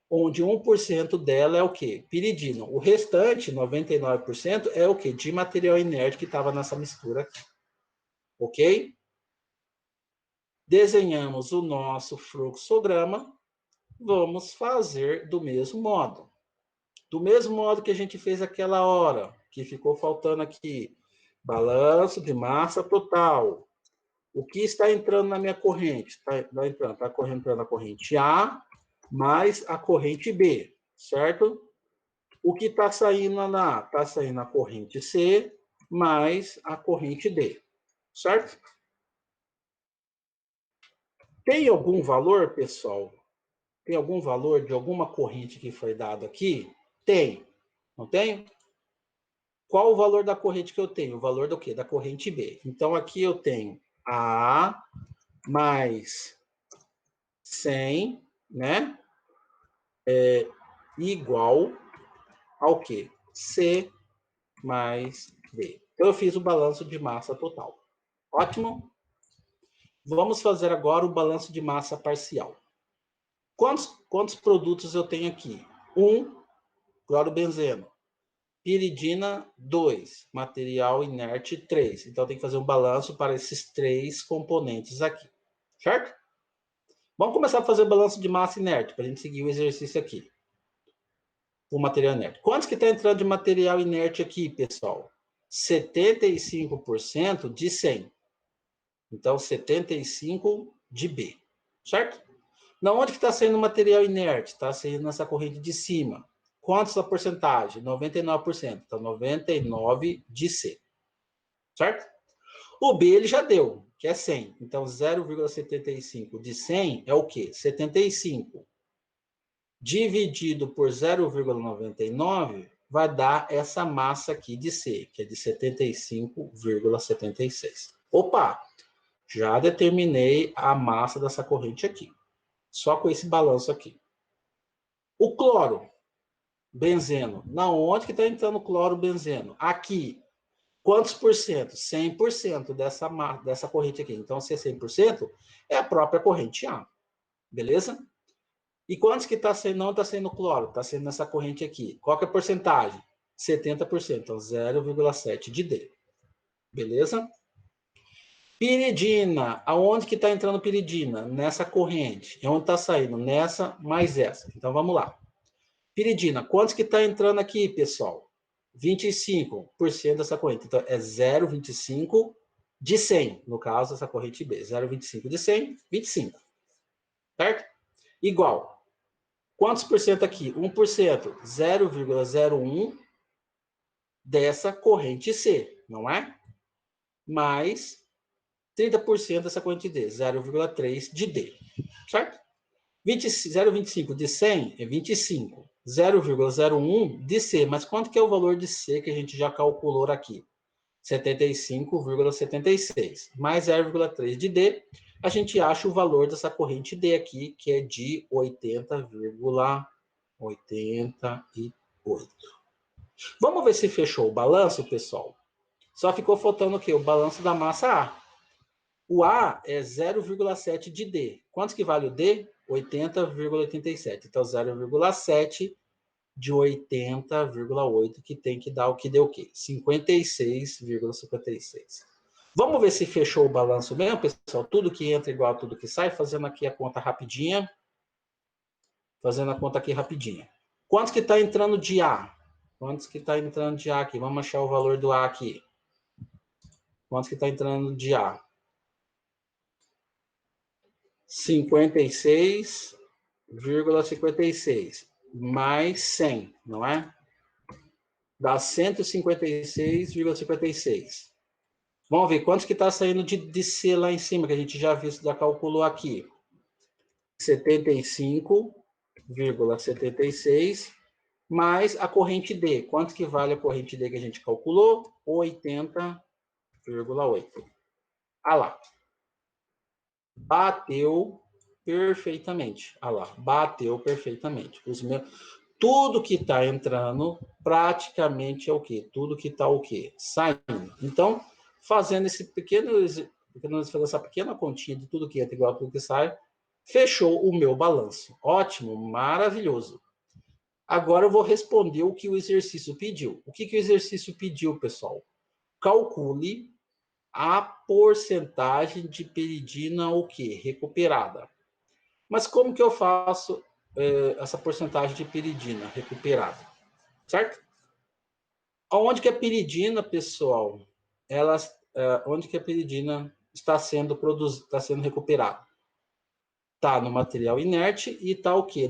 onde 1% dela é o quê? Piridina. O restante, 99%, é o quê? De material inerte que estava nessa mistura aqui. Ok? Desenhamos o nosso fluxograma. Vamos fazer do mesmo modo. Do mesmo modo que a gente fez aquela hora, que ficou faltando aqui. Balanço de massa total. O que está entrando na minha corrente? Está entrando a corrente A mais a corrente B, certo? O que está saindo lá? Está saindo a corrente C mais a corrente D, certo? Tem algum valor, pessoal? Tem algum valor de alguma corrente que foi dado aqui? Tem. Não tem? Qual o valor da corrente que eu tenho? O valor do quê? Da corrente B. Então, aqui eu tenho A mais 100, né? Igual ao quê? C mais D. Então, eu fiz o balanço de massa total. Ótimo? Vamos fazer agora o balanço de massa parcial. Quantos produtos eu tenho aqui? 1, clorobenzeno. Piridina, 2. Material inerte, 3. Então, tem que fazer um balanço para esses 3 componentes aqui. Certo? Vamos começar a fazer o balanço de massa inerte, para a gente seguir o exercício aqui. O material inerte. Quantos que está entrando de material inerte aqui, pessoal? 75% de 100. Então, 75 de B. Certo? Na onde que está saindo material inerte? Está saindo nessa corrente de cima. Quantos a porcentagem? 99%. Então, 99 de C. Certo? O B ele já deu, que é 100. Então, 0,75 de 100 é o quê? 75. Dividido por 0,99 vai dar essa massa aqui de C, que é de 75,76. Opa! Já determinei a massa dessa corrente aqui. Só com esse balanço aqui. O cloro, benzeno. Na onde que está entrando o cloro, benzeno? Aqui. Quantos por cento? 100% dessa corrente aqui. Então, se é 100%, é a própria corrente A. Beleza? E quantos que não está sendo cloro? Está sendo nessa corrente aqui. Qual que é a porcentagem? 70%. Então, 0,7 de D. Beleza? Piridina. Aonde que está entrando piridina? Nessa corrente. E onde está saindo? Nessa mais essa. Então, vamos lá. Piridina. Quantos que está entrando aqui, pessoal? 25% dessa corrente. Então, é 0,25 de 100. No caso, essa corrente B. 0,25 de 100, 25. Certo? Igual. Quantos por cento aqui? 1%. 0,01 dessa corrente C, não é? Mais 30% dessa corrente D, 0,3 de D, certo? 0,25 de 100 é 25. 0,01 de C, mas quanto que é o valor de C que a gente já calculou aqui? 75,76. Mais 0,3 de D, a gente acha o valor dessa corrente D aqui, que é de 80,88. Vamos ver se fechou o balanço, pessoal? Só ficou faltando o quê? O balanço da massa A. O A é 0,7 de D. Quanto que vale o D? 80,87. Então, 0,7 de 80,8, que tem que dar o que deu o quê? 56,56. Vamos ver se fechou o balanço mesmo, pessoal? Tudo que entra igual a tudo que sai, fazendo aqui a conta rapidinha. Fazendo a conta aqui rapidinha. Quanto que está entrando de A? Quantos que está entrando de A aqui? Vamos achar o valor do A aqui. Quantos que está entrando de A? 56,56 mais 100, não é? Dá 156,56. Vamos ver quanto que está saindo de C lá em cima, que a gente já viu, já calculou aqui. 75,76 mais a corrente D. Quanto que vale a corrente D que a gente calculou? 80,8. Ah lá. Bateu perfeitamente. Ah lá, bateu perfeitamente. Tudo que está entrando praticamente é o quê? Tudo que está o quê? Saindo. Então, fazendo essa pequena continha de tudo que entra igual a tudo que sai, fechou o meu balanço. Ótimo, maravilhoso. Agora eu vou responder o que o exercício pediu. O que o exercício pediu, pessoal? Calcule a porcentagem de peridina o quê? Recuperada. Mas como que eu faço essa porcentagem de peridina recuperada? Certo? Onde que a peridina, pessoal, onde que a peridina está sendo produzida, está sendo recuperada? Está no material inerte e está o quê?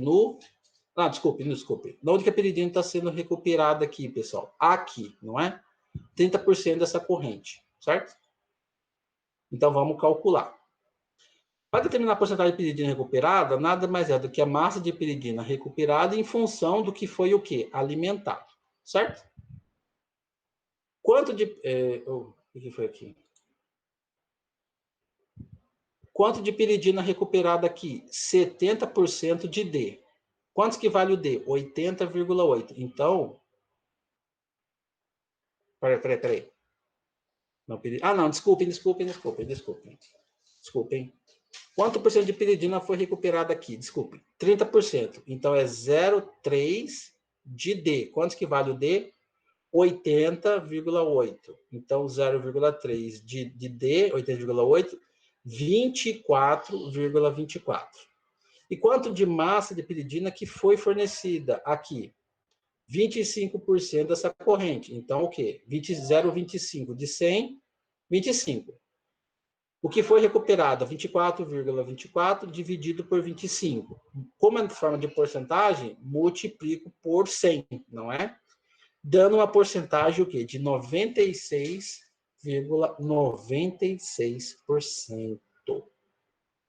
Desculpe. Onde que a peridina está sendo recuperada aqui, pessoal? Aqui, não é? 30% dessa corrente, certo? Então, vamos calcular. Para determinar a porcentagem de peridina recuperada, nada mais é do que a massa de peridina recuperada em função do que foi o quê? Alimentado, certo? Quanto de... o que foi aqui? Quanto de peridina recuperada aqui? 70% de D. Quanto que vale o D? 80,8. Então... Peraí. Não, desculpem. Quanto por cento de peridina foi recuperada aqui? Desculpe, 30%. Então, é 0,3 de D. Quanto que vale o D? 80,8. Então, 0,3 de D, 80,8, 24,24. E quanto de massa de peridina que foi fornecida aqui? 25% dessa corrente. Então, o quê? 0,25 de 100, 25. O que foi recuperado? 24,24 dividido por 25. Como é forma de porcentagem, multiplico por 100, não é? Dando uma porcentagem o quê? De 96,96%.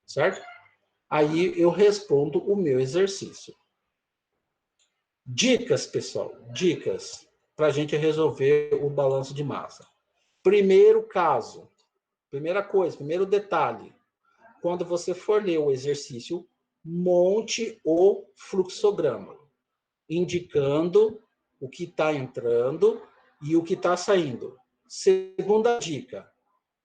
Certo? Aí eu respondo o meu exercício. Dicas, pessoal. Dicas para a gente resolver o balanço de massa. Primeiro caso. Primeiro detalhe. Quando você for ler o exercício, monte o fluxograma, indicando o que está entrando e o que está saindo. Segunda dica,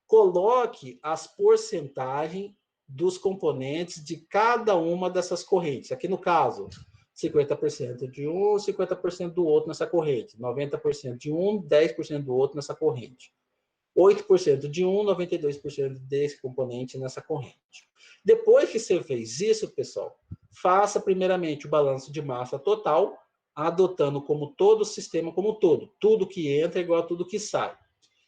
coloque as porcentagens dos componentes de cada uma dessas correntes. Aqui no caso, 50% de um, 50% do outro nessa corrente, 90% de um, 10% do outro nessa corrente. 8% de um, 92% desse componente nessa corrente. Depois que você fez isso, pessoal, faça primeiramente o balanço de massa total, adotando como todo o sistema como todo. Tudo que entra é igual a tudo que sai.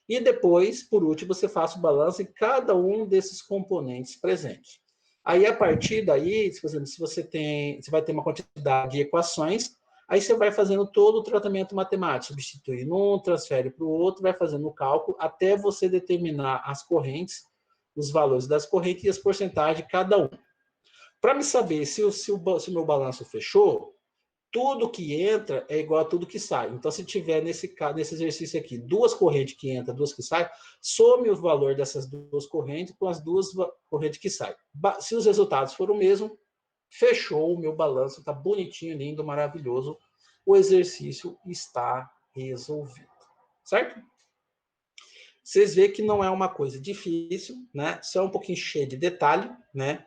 E depois, por último, você faça o balanço em cada um desses componentes presentes. Aí, a partir daí, por exemplo, se você vai ter uma quantidade de equações, aí você vai fazendo todo o tratamento matemático, substituindo um, transfere para o outro, vai fazendo o cálculo até você determinar as correntes, os valores das correntes e as porcentagens de cada um. Para me saber se o meu balanço fechou, tudo que entra é igual a tudo que sai. Então, se tiver nesse exercício aqui, duas correntes que entram, duas que saem, some o valor dessas duas correntes com as duas correntes que saem. Se os resultados forem o mesmo, fechou o meu balanço, está bonitinho, lindo, maravilhoso. O exercício está resolvido, certo? Vocês veem que não é uma coisa difícil, né? Só um pouquinho cheio de detalhe, né?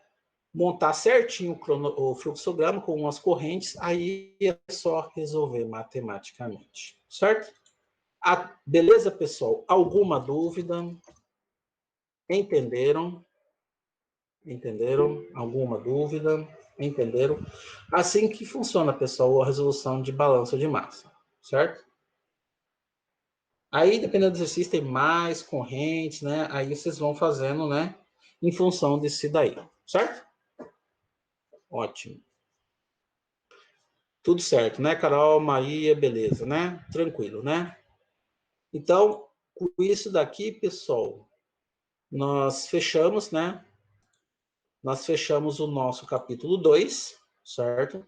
Montar certinho o fluxograma com as correntes, aí é só resolver matematicamente, certo? Beleza, pessoal? Alguma dúvida? Entenderam? Entenderam? Alguma dúvida? Entenderam? Assim que funciona, pessoal, a resolução de balanço de massa, certo? Aí, dependendo do exercício, tem mais correntes, né? Aí vocês vão fazendo, né? Em função desse daí, certo? Ótimo. Tudo certo, né, Carol, Maria, beleza, né? Tranquilo, né? Então, com isso daqui, pessoal, nós fechamos, né? Nós fechamos o nosso capítulo 2, certo?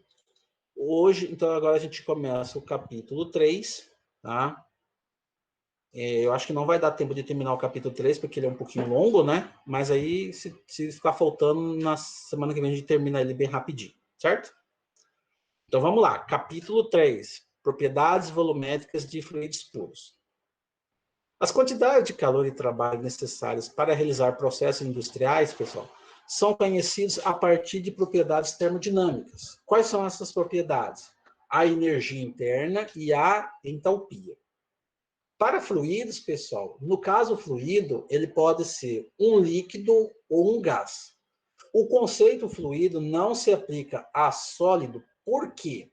Hoje, então, agora a gente começa o capítulo 3, tá? Eu acho que não vai dar tempo de terminar o capítulo 3, porque ele é um pouquinho longo, né? Mas aí, se ficar faltando, na semana que vem a gente termina ele bem rapidinho, certo? Então vamos lá, capítulo 3, propriedades volumétricas de fluidos puros. As quantidades de calor e trabalho necessárias para realizar processos industriais, pessoal, são conhecidos a partir de propriedades termodinâmicas. Quais são essas propriedades? A energia interna e a entalpia. Para fluidos, pessoal, no caso o fluido, ele pode ser um líquido ou um gás. O conceito fluido não se aplica a sólido, por quê?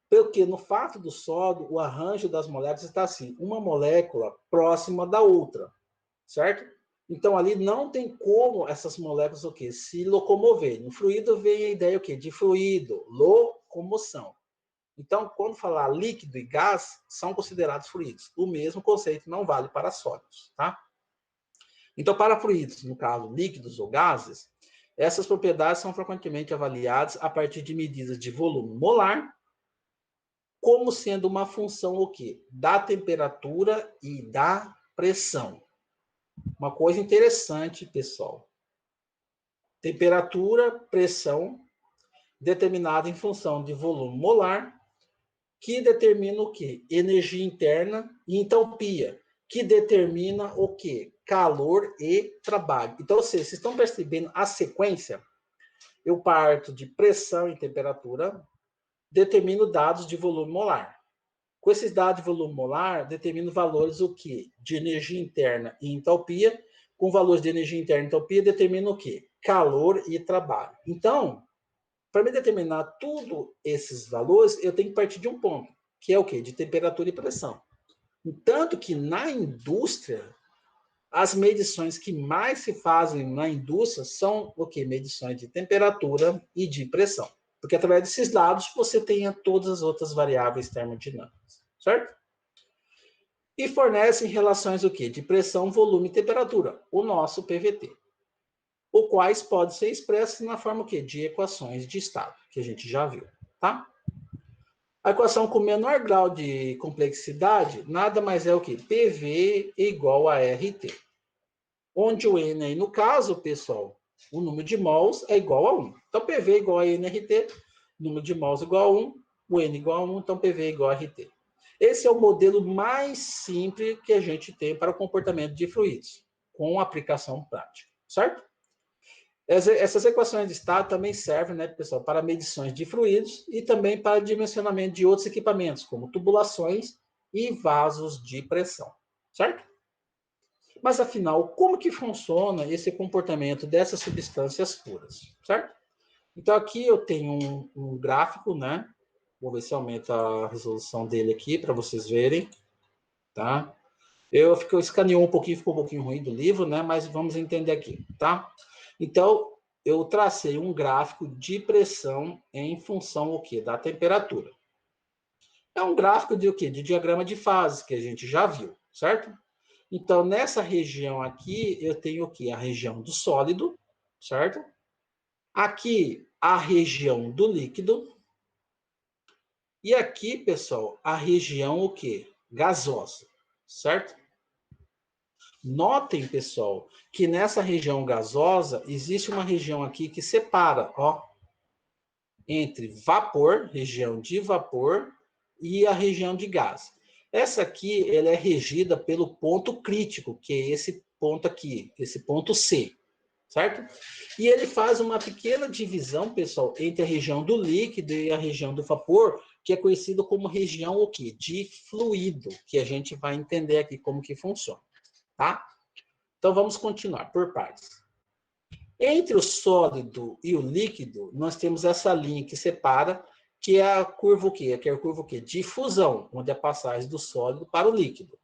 Porque no fato do sólido, o arranjo das moléculas está assim, uma molécula próxima da outra, certo? Então ali não tem como essas moléculas o quê? Se locomover. No fluido vem a ideia o quê? De fluido, locomoção. Então, quando falar líquido e gás, são considerados fluidos. O mesmo conceito não vale para sólidos, tá? Então, para fluidos, no caso, líquidos ou gases, essas propriedades são frequentemente avaliadas a partir de medidas de volume molar, como sendo uma função o quê? Da temperatura e da pressão. Uma coisa interessante, pessoal. Temperatura, pressão, determinada em função de volume molar, que determina o quê? Energia interna e entalpia, que determina o quê? Calor e trabalho. Então, vocês estão percebendo a sequência? Eu parto de pressão e temperatura, determino dados de volume molar. Com esses dados de volume molar, determino valores o quê? De energia interna e entalpia. Com valores de energia interna e entalpia, determino o quê? Calor e trabalho. Então, para me determinar tudo esses valores, eu tenho que partir de um ponto, que é o quê? De temperatura e pressão. Tanto que na indústria, as medições que mais se fazem na indústria são o quê? Medições de temperatura e de pressão. Porque através desses dados você tem todas as outras variáveis termodinâmicas, certo? E fornecem relações o quê? De pressão, volume e temperatura, o nosso PVT. O quais podem ser expressos na forma o quê? De equações de estado, que a gente já viu, tá? A equação com menor grau de complexidade nada mais é o que? PV igual a RT. Onde o N aí, no caso, pessoal, o número de mols é igual a 1. Então, PV igual a NRT, número de mols igual a 1, o N igual a 1, então PV igual a RT. Esse é o modelo mais simples que a gente tem para o comportamento de fluidos, com aplicação prática, certo? Essas equações de estado também servem, né, pessoal, para medições de fluidos e também para dimensionamento de outros equipamentos, como tubulações e vasos de pressão, certo? Mas, afinal, como que funciona esse comportamento dessas substâncias puras, certo? Então, aqui eu tenho um gráfico, né? Vou ver se aumenta a resolução dele aqui para vocês verem, tá? Eu escaneou um pouquinho, ficou um pouquinho ruim do livro, né? Mas vamos entender aqui, tá? Então, eu tracei um gráfico de pressão em função o quê? Da temperatura. É um gráfico de o quê? De diagrama de fases, que a gente já viu, certo? Então, nessa região aqui, eu tenho o quê? A região do sólido, certo? Aqui, a região do líquido. E aqui, pessoal, a região o quê? Gasosa, certo? Notem, pessoal, que nessa região gasosa existe uma região aqui que separa, ó, entre vapor, região de vapor, e a região de gás. Essa aqui, ela é regida pelo ponto crítico, que é esse ponto aqui, esse ponto C, certo? E ele faz uma pequena divisão, pessoal, entre a região do líquido e a região do vapor, que é conhecido como região o quê? De fluido, que a gente vai entender aqui como que funciona, tá? Então vamos continuar por partes. Entre o sólido e o líquido, nós temos essa linha que separa, que é a curva o quê? Que é a curva o quê? De fusão, onde é a passagem do sólido para o líquido.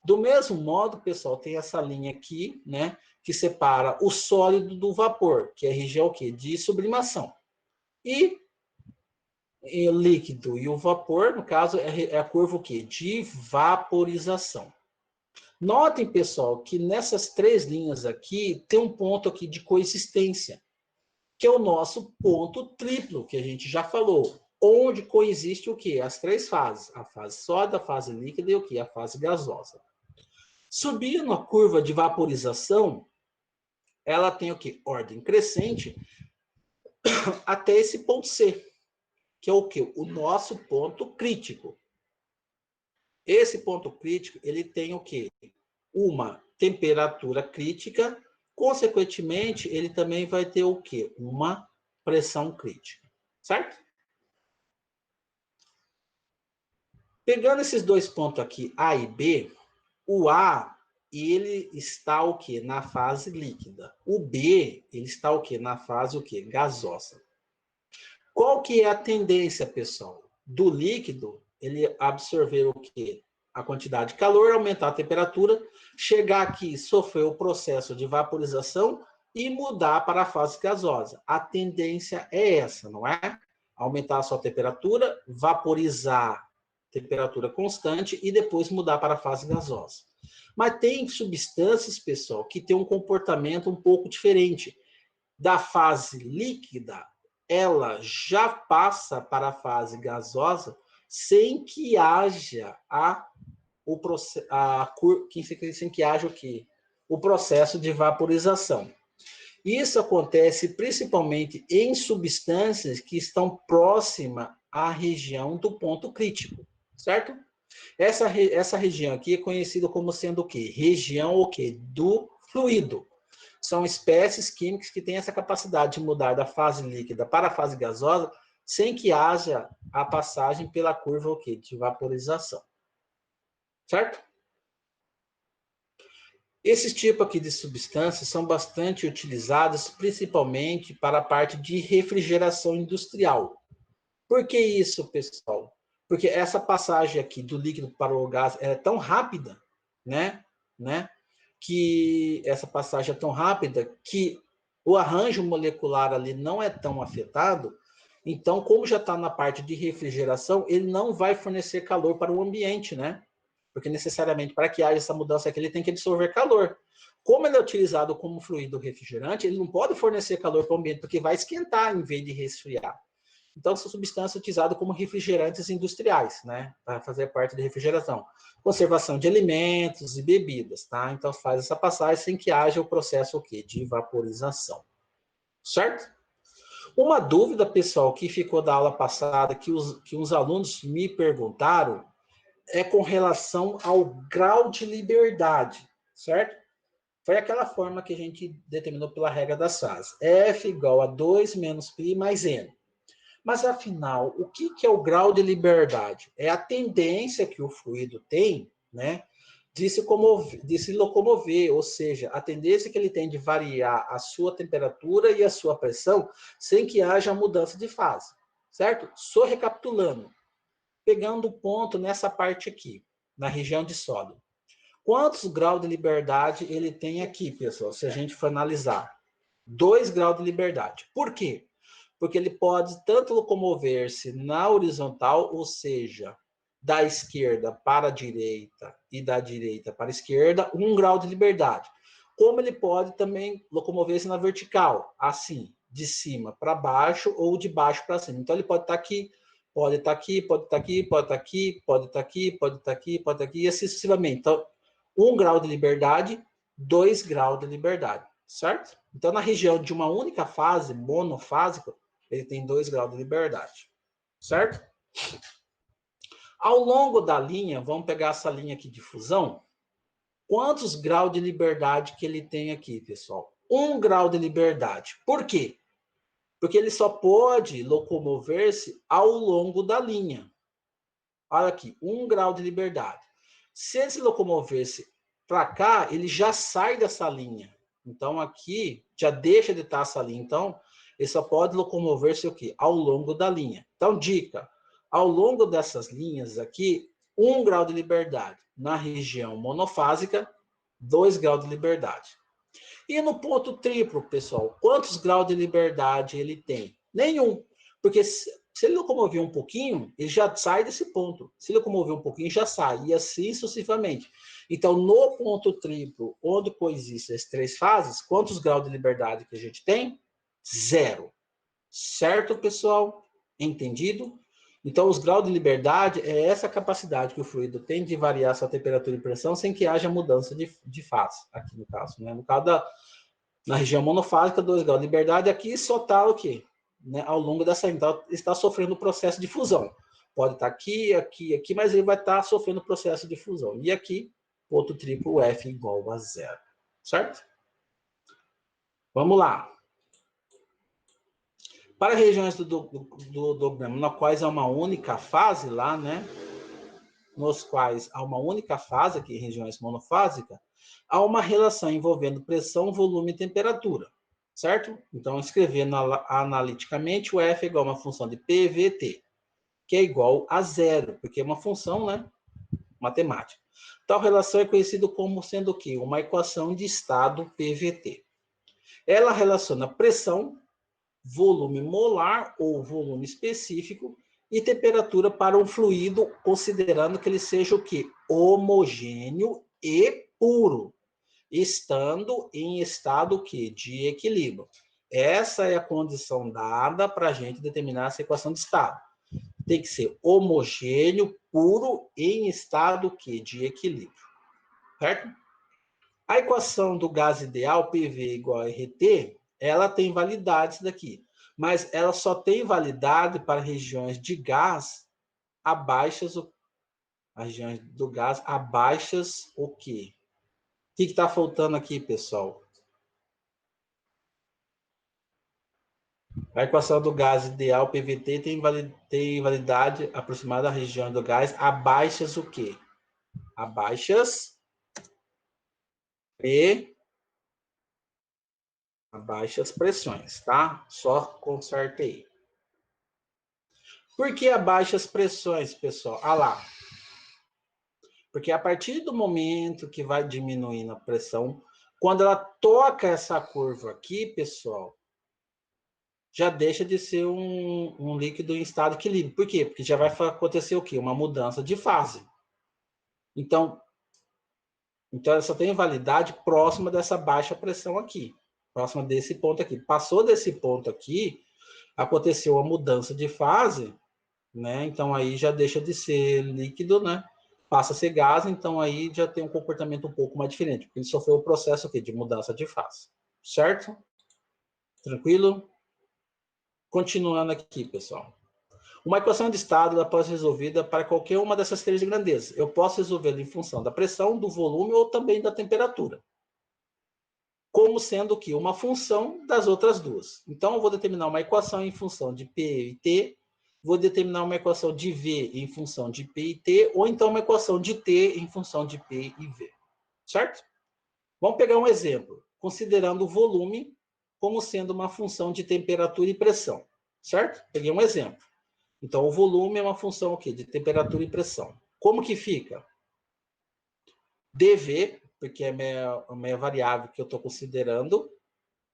Do mesmo modo, pessoal, tem essa linha aqui, né, que separa o sólido do vapor, que é a região o quê? De sublimação. E o líquido e o vapor, no caso, é a curva o quê? De vaporização. Notem, pessoal, que nessas três linhas aqui tem um ponto aqui de coexistência, que é o nosso ponto triplo, que a gente já falou, onde coexiste o quê? As três fases, a fase sólida, a fase líquida e o quê? A fase gasosa. Subindo a curva de vaporização, ela tem o quê? Ordem crescente até esse ponto C, que é o quê? O nosso ponto crítico. Esse ponto crítico, ele tem o quê? Uma temperatura crítica, consequentemente, ele também vai ter o quê? Uma pressão crítica, certo? Pegando esses dois pontos aqui, A e B, o A, ele está o quê? Na fase líquida. O B, ele está o quê? Na fase o quê? Gasosa. Qual que é a tendência, pessoal? Do líquido, ele absorver o quê? A quantidade de calor, aumentar a temperatura, chegar aqui, sofrer o processo de vaporização e mudar para a fase gasosa. A tendência é essa, não é? Aumentar a sua temperatura, vaporizar temperatura constante e depois mudar para a fase gasosa. Mas tem substâncias, pessoal, que tem um comportamento um pouco diferente. Da fase líquida, ela já passa para a fase gasosa sem que haja sem que haja o quê? O processo de vaporização. Isso acontece principalmente em substâncias que estão próximas à região do ponto crítico, certo? Essa região aqui é conhecida como sendo o quê? Região o quê? Do fluido. São espécies químicas que têm essa capacidade de mudar da fase líquida para a fase gasosa sem que haja a passagem pela curva o quê? De vaporização. Certo? Esses tipos aqui de substâncias são bastante utilizados principalmente para a parte de refrigeração industrial. Por que isso, pessoal? Porque essa passagem aqui do líquido para o gás é tão rápida, né? Que essa passagem é tão rápida que o arranjo molecular ali não é tão afetado. Então, como já está na parte de refrigeração, ele não vai fornecer calor para o ambiente, né? Porque necessariamente para que haja essa mudança aqui, ele tem que absorver calor. Como ele é utilizado como fluido refrigerante, ele não pode fornecer calor para o ambiente, porque vai esquentar em vez de resfriar. Então, são substâncias utilizadas como refrigerantes industriais, né? Para fazer parte da refrigeração. Conservação de alimentos e bebidas, tá? Então, faz essa passagem sem que haja o processo o quê? De vaporização. Certo? Uma dúvida, pessoal, que ficou da aula passada, que os alunos me perguntaram, é com relação ao grau de liberdade, certo? Foi aquela forma que a gente determinou pela regra das fases. F igual a 2 menos π mais N. Mas, afinal, o que é o grau de liberdade? É a tendência que o fluido tem, né, de se locomover, ou seja, a tendência que ele tem de variar a sua temperatura e a sua pressão sem que haja mudança de fase, certo? Só recapitulando, pegando o ponto nessa parte aqui, na região de sólido. Quantos graus de liberdade ele tem aqui, pessoal, se a gente for analisar? 2 graus de liberdade. Por quê? Porque ele pode tanto locomover-se na horizontal, ou seja, da esquerda para a direita e da direita para a esquerda, 1 grau de liberdade. Como ele pode também locomover-se na vertical, assim, de cima para baixo ou de baixo para cima. Então ele pode estar aqui, pode estar aqui, pode estar aqui, pode estar aqui, pode estar aqui, pode estar aqui, pode estar aqui, e assim sucessivamente. Então, 1 grau de liberdade, 2 graus de liberdade, certo? Então, na região de uma única fase, monofásica, ele tem 2 graus de liberdade, certo? Ao longo da linha, vamos pegar essa linha aqui de fusão, quantos graus de liberdade que ele tem aqui, pessoal? 1 grau de liberdade. Por quê? Porque ele só pode locomover-se ao longo da linha. Olha aqui, 1 grau de liberdade. Se ele se locomover-se para cá, ele já sai dessa linha. Então, aqui, já deixa de estar essa linha. Então, ele só pode locomover-se o quê? Ao longo da linha. Então, dica, ao longo dessas linhas aqui, 1 grau de liberdade. Na região monofásica, 2 graus de liberdade. E no ponto triplo, pessoal, quantos graus de liberdade ele tem? Nenhum. Porque se ele locomover um pouquinho, ele já sai desse ponto. Se ele locomover um pouquinho, já sai. E assim sucessivamente. Então, no ponto triplo, onde coexistem as três fases, quantos graus de liberdade que a gente tem? 0. Certo, pessoal? Entendido? Então, os graus de liberdade é essa capacidade que o fluido tem de variar sua temperatura e pressão sem que haja mudança de fase, aqui no caso. Né? No caso na região monofásica, 2 graus de liberdade, aqui só está o quê? Né? Ao longo dessa, então, está sofrendo o processo de fusão. Pode estar aqui, aqui, aqui, mas ele vai estar sofrendo o processo de fusão. E aqui, ponto triplo, F igual a 0. Certo? Vamos lá. Para regiões do dograma, nas quais há uma única fase lá, né? Nos quais há uma única fase, aqui em regiões monofásicas, há uma relação envolvendo pressão, volume e temperatura, certo? Então, escrevendo analiticamente, o F é igual a uma função de PVT, que é igual a 0, porque é uma função, né? Matemática. Tal relação é conhecida como sendo o quê? Uma equação de estado PVT. Ela relaciona pressão, volume molar ou volume específico e temperatura para um fluido, considerando que ele seja o quê? Homogêneo e puro, estando em estado o quê? De equilíbrio. Essa é a condição dada para a gente determinar essa equação de estado. Tem que ser homogêneo, puro, em estado o quê? De equilíbrio. Certo? A equação do gás ideal, PV igual a RT, ela tem validades daqui, mas ela só tem validade para regiões de gás abaixas, as regiões do gás abaixas o quê? O que está faltando aqui, pessoal? A equação do gás ideal, PVT, tem validade aproximada da região do gás abaixas o quê? Abaixas e abaixas pressões, tá? Só conserte aí. Por que abaixas pressões, pessoal? Ah lá. Porque a partir do momento que vai diminuindo a pressão, quando ela toca essa curva aqui, pessoal, já deixa de ser um líquido em estado de equilíbrio. Por quê? Porque já vai acontecer o quê? Uma mudança de fase. Então ela só tem validade próxima dessa baixa pressão aqui, próxima desse ponto aqui. Passou desse ponto aqui, aconteceu a mudança de fase, né? Então aí já deixa de ser líquido, né? Passa a ser gás, então aí já tem um comportamento um pouco mais diferente, porque ele sofreu o processo aqui de mudança de fase. Certo? Tranquilo? Continuando aqui, pessoal. Uma equação de estado ela pode ser resolvida para qualquer uma dessas três grandezas. Eu posso resolvê-la em função da pressão, do volume ou também da temperatura. Como sendo que uma função das outras duas. Então, eu vou determinar uma equação em função de P e T, vou determinar uma equação de V em função de P e T, ou então uma equação de T em função de P e V. Certo? Vamos pegar um exemplo, considerando o volume como sendo uma função de temperatura e pressão. Certo? Peguei um exemplo. Então, o volume é uma função o quê? De temperatura e pressão. Como que fica? dV, porque é a minha variável que eu estou considerando.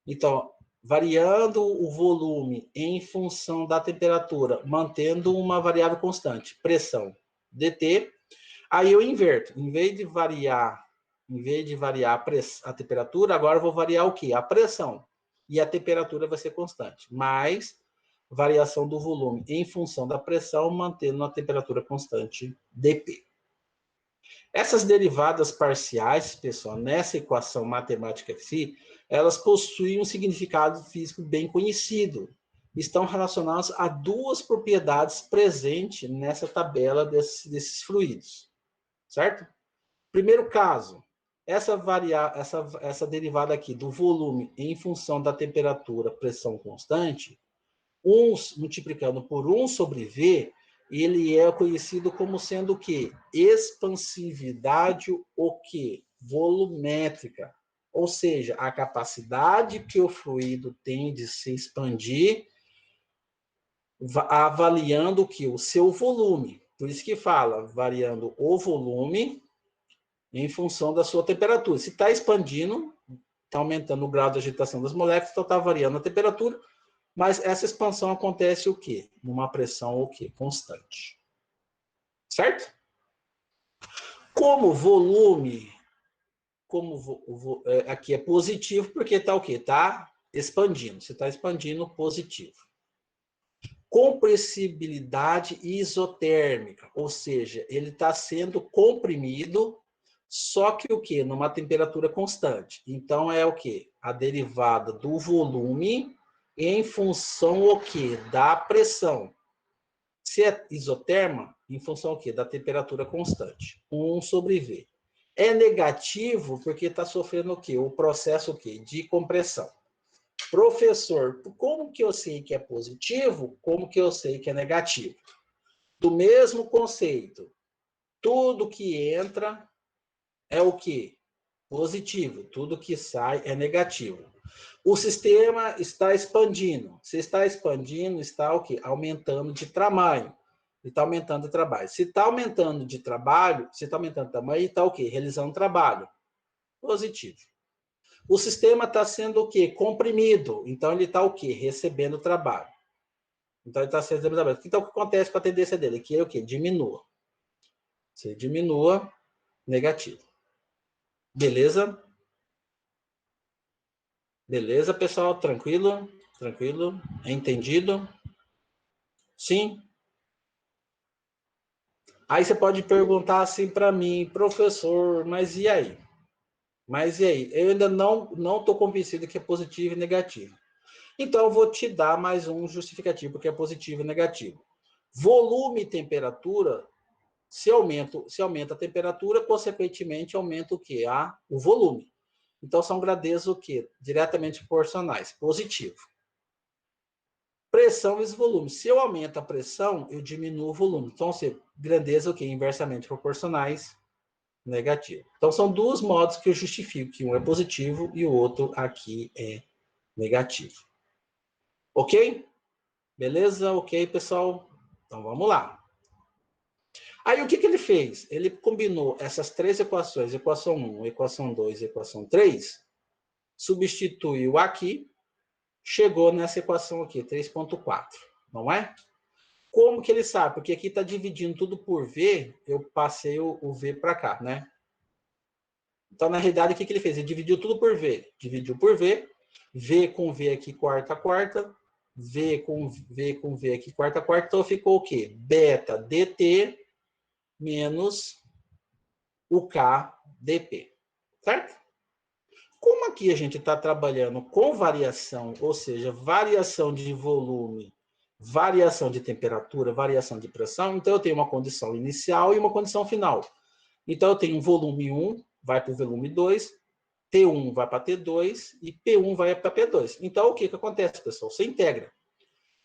Então, variando o volume em função da temperatura, mantendo uma variável constante, pressão, dt. Aí eu inverto. Em vez de variar a temperatura, agora eu vou variar o quê? A pressão. E a temperatura vai ser constante. Mais variação do volume em função da pressão, mantendo a temperatura constante dp. Essas derivadas parciais, pessoal, nessa equação matemática aqui, elas possuem um significado físico bem conhecido. Estão relacionadas a duas propriedades presentes nessa tabela desses fluidos. Certo? Primeiro caso, essa derivada aqui do volume em função da temperatura, pressão constante, 1 multiplicando por 1 sobre V, ele é conhecido como sendo o quê? Expansividade o quê? Volumétrica. Ou seja, a capacidade que o fluido tem de se expandir, avaliando o que? O seu volume. Por isso que fala, variando o volume em função da sua temperatura. Se está expandindo, está aumentando o grau de agitação das moléculas, então está variando a temperatura, Mas essa expansão acontece o quê? Numa pressão o quê? Constante. Certo? Como volume, aqui é positivo, porque está o quê? Está expandindo. Você está expandindo positivo. Compressibilidade isotérmica, ou seja, ele está sendo comprimido, só que o quê? Numa temperatura constante. Então é o quê? A derivada do volume em função o quê? Da pressão. Se é isoterma, em função o quê? Da temperatura constante. 1 sobre V. É negativo porque está sofrendo o quê? O processo o quê? De compressão. Professor, como que eu sei que é positivo? Como que eu sei que é negativo? Do mesmo conceito. Tudo que entra é o quê? Positivo. Tudo que sai é negativo. O sistema está expandindo. Se está expandindo, está o quê? Aumentando de tamanho. Está aumentando de trabalho. Se está aumentando de trabalho, se está aumentando de tamanho, está o quê? Realizando trabalho. Positivo. O sistema está sendo o quê? Comprimido. Então, ele está o quê? Recebendo trabalho. Então, ele está recebendo trabalho. Então, o que acontece com a tendência dele? Que é o quê? Diminua. Se diminua, negativo. Beleza? Beleza, pessoal? Tranquilo? Tranquilo? Entendido? Sim? Aí você pode perguntar assim para mim, professor, mas e aí? Mas e aí? Eu ainda não estou convencido que é positivo e negativo. Então, eu vou te dar mais um justificativo que é positivo e negativo. Volume e temperatura, se aumenta a temperatura, consequentemente aumenta o quê? O volume. Então, são grandezas o quê? Diretamente proporcionais. Positivo. Pressão vezes volume. Se eu aumento a pressão, eu diminuo o volume. Então, grandeza o quê? Inversamente proporcionais. Negativo. Então, são dois modos que eu justifico, que um é positivo e o outro aqui é negativo. Ok? Beleza? Ok, pessoal? Então, vamos lá. Aí, o que ele fez? Ele combinou essas três equações, equação 1, equação 2 e equação 3, substituiu aqui, chegou nessa equação aqui, 3,4, não é? Como que ele sabe? Porque aqui está dividindo tudo por V, eu passei o V para cá, né? Então, na realidade, o que ele fez? Ele dividiu tudo por V. Dividiu por V, V com V aqui, quarta, quarta, V com V aqui, quarta, quarta. Então, ficou o quê? Beta dt menos o K dp. Certo? Como aqui a gente está trabalhando com variação, ou seja, variação de volume, variação de temperatura, variação de pressão, então eu tenho uma condição inicial e uma condição final. Então, eu tenho um volume 1, vai para o volume 2, T1 vai para T2 e P1 vai para P2. Então, o que acontece, pessoal? Você integra.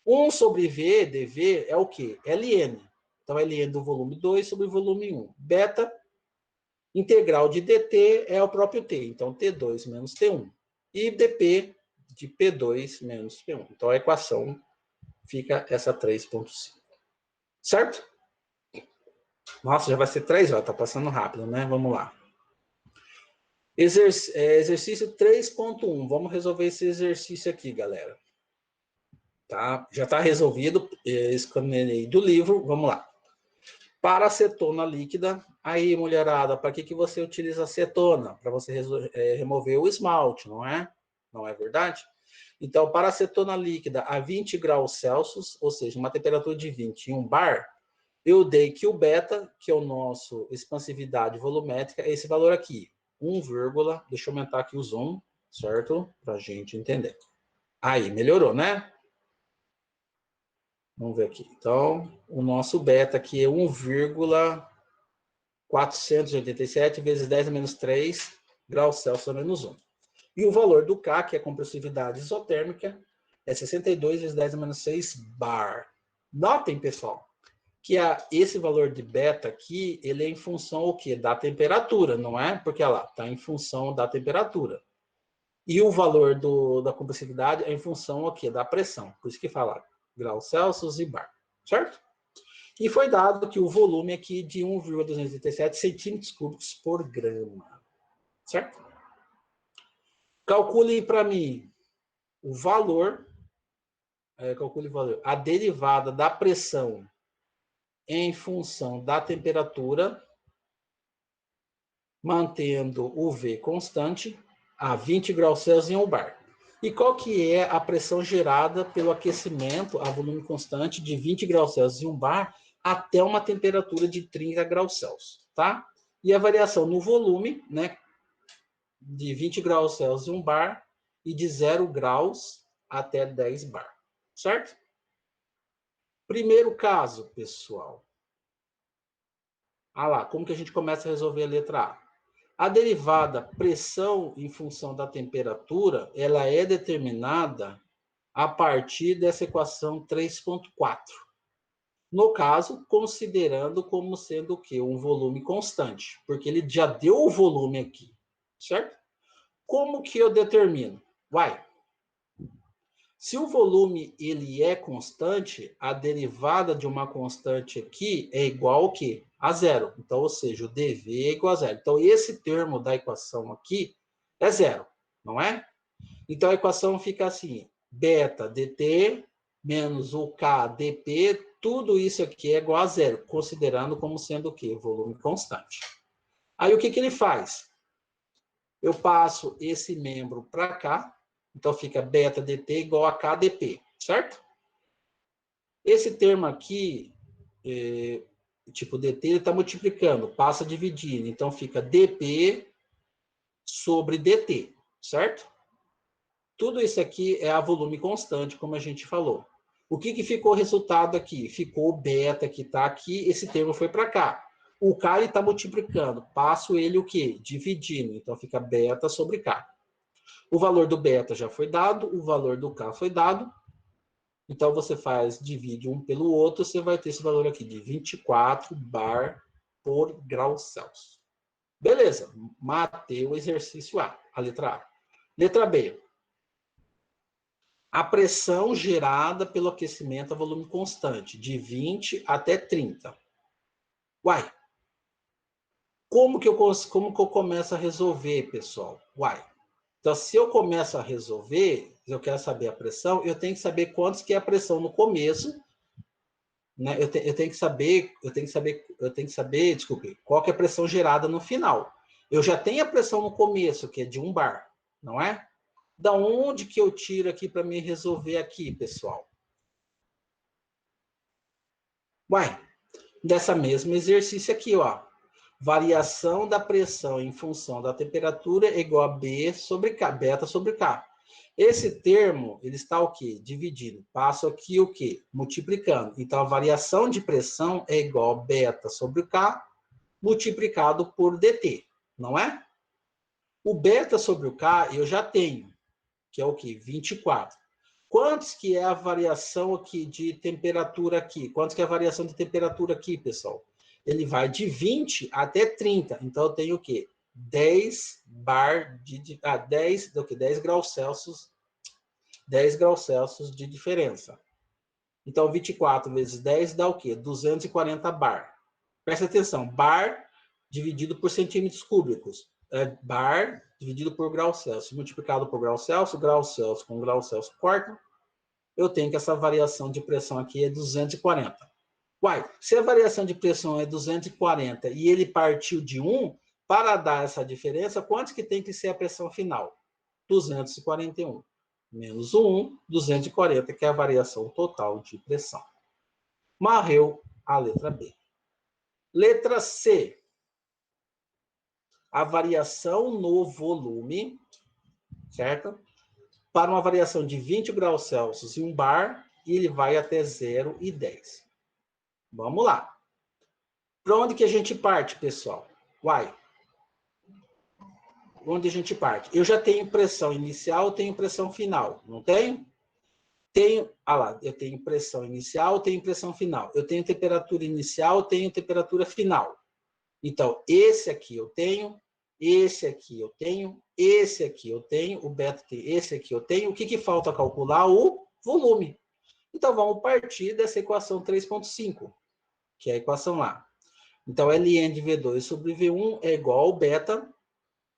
1 sobre V, dV, é o quê? Ln. Então, Ln do volume 2 sobre o volume 1. Beta, integral de dt é o próprio T. Então, T2 menos T1. E dP de P2 menos P1. Então, a equação fica essa 3,5. Certo? Nossa, já vai ser 3 horas. Tá passando rápido, né? Vamos lá. Exercício 3,1. Vamos resolver esse exercício aqui, galera. Tá? Já está resolvido. Escaneei do livro. Vamos lá. Para acetona líquida. Aí, mulherada, para que você utiliza acetona? Para você remover o esmalte, não é? Não é verdade? Então, para acetona líquida a 20 graus Celsius, ou seja, uma temperatura de 20 em um bar, eu dei que o beta, que é o nosso expansividade volumétrica, é esse valor aqui. 1, deixa eu aumentar aqui o zoom, certo? Para a gente entender. Aí, melhorou, né? Vamos ver aqui. Então, o nosso beta aqui é 1,487 vezes 10 a menos 3 graus Celsius a menos 1. E o valor do K, que é a compressividade isotérmica, é 62 vezes 10 a menos 6 bar. Notem, pessoal, que esse valor de beta aqui, ele é em função o quê? Da temperatura, não é? Porque, olha lá, está em função da temperatura. E o valor da compressividade é em função o quê? Da pressão. Por isso que fala graus Celsius e bar, certo? E foi dado que o volume aqui é de 1,237 centímetros cúbicos por grama, certo? Calcule para mim o valor calcule o valor. A derivada da pressão em função da temperatura, mantendo o V constante, a 20 graus Celsius em 1 bar. E qual que é a pressão gerada pelo aquecimento a volume constante de 20 graus Celsius em 1 bar até uma temperatura de 30 graus Celsius, tá? E a variação no volume, né, de 20 graus Celsius em 1 bar e de 0 graus até 10 bar, certo? Primeiro caso, pessoal. Ah lá, como que a gente começa a resolver a letra A? A derivada pressão em função da temperatura, ela é determinada a partir dessa equação 3.4. No caso, considerando como sendo o quê? Um volume constante, porque ele já deu o volume aqui, certo? Como que eu determino? Se o volume ele é constante, a derivada de uma constante aqui é igual ao quê? A zero. Então, ou seja, o dV é igual a zero. Então, esse termo da equação aqui é zero, não é? Então, a equação fica assim, beta dt menos o k dp, tudo isso aqui é igual a zero, considerando como sendo o quê? Volume constante. Aí, o que ele faz? Eu passo esse membro para cá, então fica beta dt igual a k dp, certo? Esse termo aqui, tipo dt, ele está multiplicando, passa dividindo, então fica dp sobre dt, certo? Tudo isso aqui é a volume constante, como a gente falou. O que ficou resultado aqui? Ficou o beta que está aqui, esse termo foi para cá. O K está multiplicando, passo ele o quê? Dividindo, então fica beta sobre K. O valor do beta já foi dado, o valor do K foi dado. Então, você divide um pelo outro, você vai ter esse valor aqui de 24 bar por grau Celsius. Beleza, matei o exercício A, a letra A. Letra B. A pressão gerada pelo aquecimento a volume constante, de 20 até 30. Como que eu começo a resolver, pessoal? Então, se eu começo a resolver, eu quero saber a pressão, eu tenho que saber quantos que é a pressão no começo, né? Eu tenho que saber, desculpe, qual que é a pressão gerada no final. Eu já tenho a pressão no começo, que é de 1 bar, não é? Da onde que eu tiro aqui para me resolver aqui, pessoal? Dessa mesmo exercício aqui, ó. Variação da pressão em função da temperatura é igual a B sobre K, beta sobre K. Esse termo, ele está o quê? Dividindo. Passo aqui o quê? Multiplicando. Então, a variação de pressão é igual a beta sobre K multiplicado por dt, não é? O beta sobre o K eu já tenho, que é o quê? 24. Quantos que é a variação aqui de temperatura aqui? Quantos que é a variação de temperatura aqui, pessoal? Ele vai de 20 até 30. Então, eu tenho o quê? 10 graus Celsius, 10 graus Celsius de diferença. Então, 24 vezes 10 dá o quê? 240 bar. Presta atenção, bar dividido por centímetros cúbicos. Bar dividido por grau Celsius. Multiplicado por grau Celsius com grau Celsius corta. Eu tenho que essa variação de pressão aqui é 240. Se a variação de pressão é 240 e ele partiu de 1, para dar essa diferença, quanto que tem que ser a pressão final? 241. Menos o 1, 240, que é a variação total de pressão. Marreu a letra B. Letra C. A variação no volume, certo? Para uma variação de 20 graus Celsius em 1 bar, e ele vai até 0 e 10. Vamos lá. Para onde que a gente parte, pessoal? Onde a gente parte? Eu já tenho pressão inicial, tenho pressão final, não tenho? Eu tenho pressão inicial, tenho pressão final. Eu tenho temperatura inicial, tenho temperatura final. Então, esse aqui eu tenho, esse aqui eu tenho, esse aqui eu tenho, o beta tem, esse aqui eu tenho. O que falta calcular? O volume. Então, vamos partir dessa equação 3.5, que é a equação lá. Então, Ln de V2 sobre V1 é igual ao beta,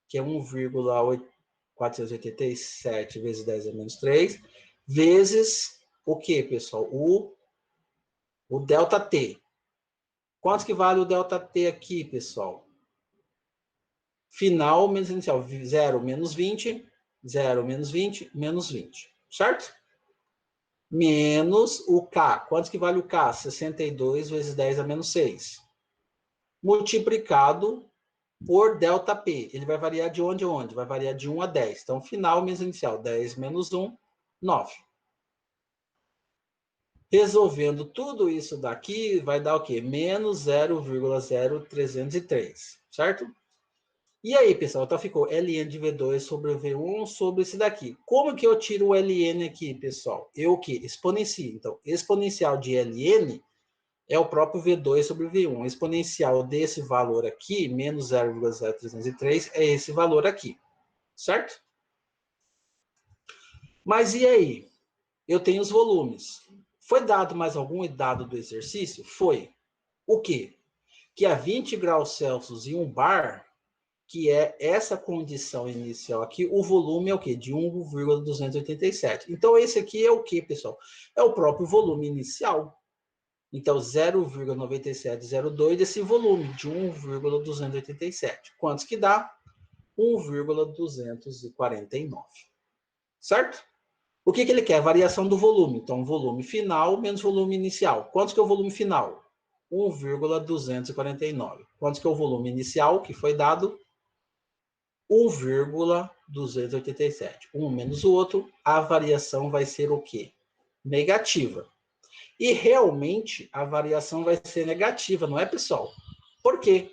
que é 1,487 vezes 10 a menos 3, vezes o que, pessoal? O ΔT. Quanto que vale o ΔT aqui, pessoal? Final menos inicial. 0 menos 20, 0 menos 20, menos 20. Certo? Menos o K. Quanto que vale o K? 62 vezes 10 a menos 6. Multiplicado por ΔP. Ele vai variar de onde a onde? Vai variar de 1 a 10. Então, final menos inicial. 10 menos 1, 9. Resolvendo tudo isso daqui, vai dar o quê? Menos 0,0303, certo? E aí, pessoal, então ficou ln de V2 sobre V1 sobre esse daqui. Como que eu tiro o ln aqui, pessoal? Eu o quê? Exponencio. Então, exponencial de ln é o próprio V2 sobre V1. O exponencial desse valor aqui, menos 0,0303, é esse valor aqui, certo? Mas e aí? Eu tenho os volumes. Foi dado mais algum dado do exercício? Foi. O quê? Que a 20 graus Celsius em um bar, que é essa condição inicial aqui, o volume é o quê? De 1,287. Então, esse aqui é o quê, pessoal? É o próprio volume inicial. Então, 0,9702 desse volume de 1,287. Quantos que dá? 1,249. Certo? O que ele quer? Variação do volume. Então, volume final menos volume inicial. Quanto que é o volume final? 1,249. Quanto que é o volume inicial que foi dado? 1,287. Um menos o outro, a variação vai ser o quê? Negativa. E realmente a variação vai ser negativa, não é, pessoal? Por quê?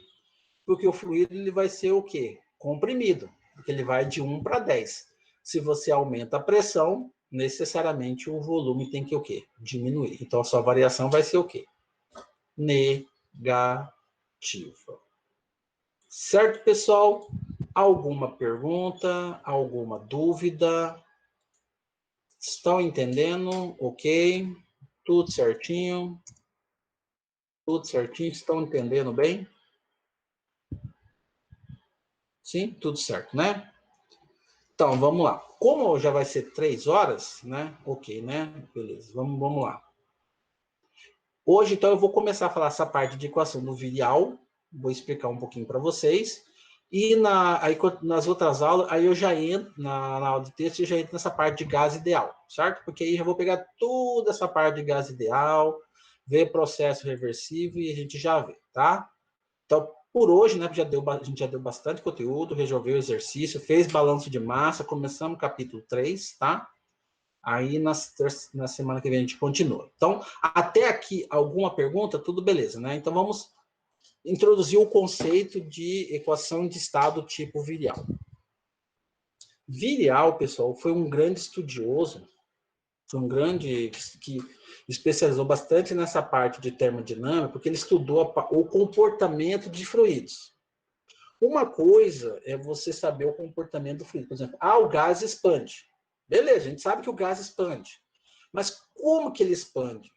Porque o fluido ele vai ser o quê? Comprimido, porque ele vai de 1 para 10. Se você aumenta a pressão, necessariamente o volume tem que o quê? Diminuir. Então a sua variação vai ser o quê? Negativa. Certo, pessoal? Alguma pergunta? Alguma dúvida? Estão entendendo? Ok? Tudo certinho? Tudo certinho? Estão entendendo bem? Sim? Tudo certo, né? Então, vamos lá. Como já vai ser 3 horas, né? Ok, né? Beleza, vamos lá. Hoje, então, eu vou começar a falar essa parte de equação do virial. Vou explicar um pouquinho para vocês. E aí, nas outras aulas, aí eu já entro, na aula de texto, eu já entro nessa parte de gás ideal, certo? Porque aí já vou pegar toda essa parte de gás ideal, ver processo reversível e a gente já vê, tá? Então, por hoje, né, a gente já deu bastante conteúdo, resolveu o exercício, fez balanço de massa, começamos o capítulo 3, tá? Aí na semana que vem a gente continua. Então, até aqui, alguma pergunta? Tudo beleza, né? Então, vamos introduzir o conceito de equação de estado tipo virial. Virial, pessoal, foi um grande estudioso, foi um grande que especializou bastante nessa parte de termodinâmica, porque ele estudou o comportamento de fluidos. Uma coisa é você saber o comportamento do fluido. Por exemplo, o gás expande. Beleza, a gente sabe que o gás expande. Mas como que ele expande?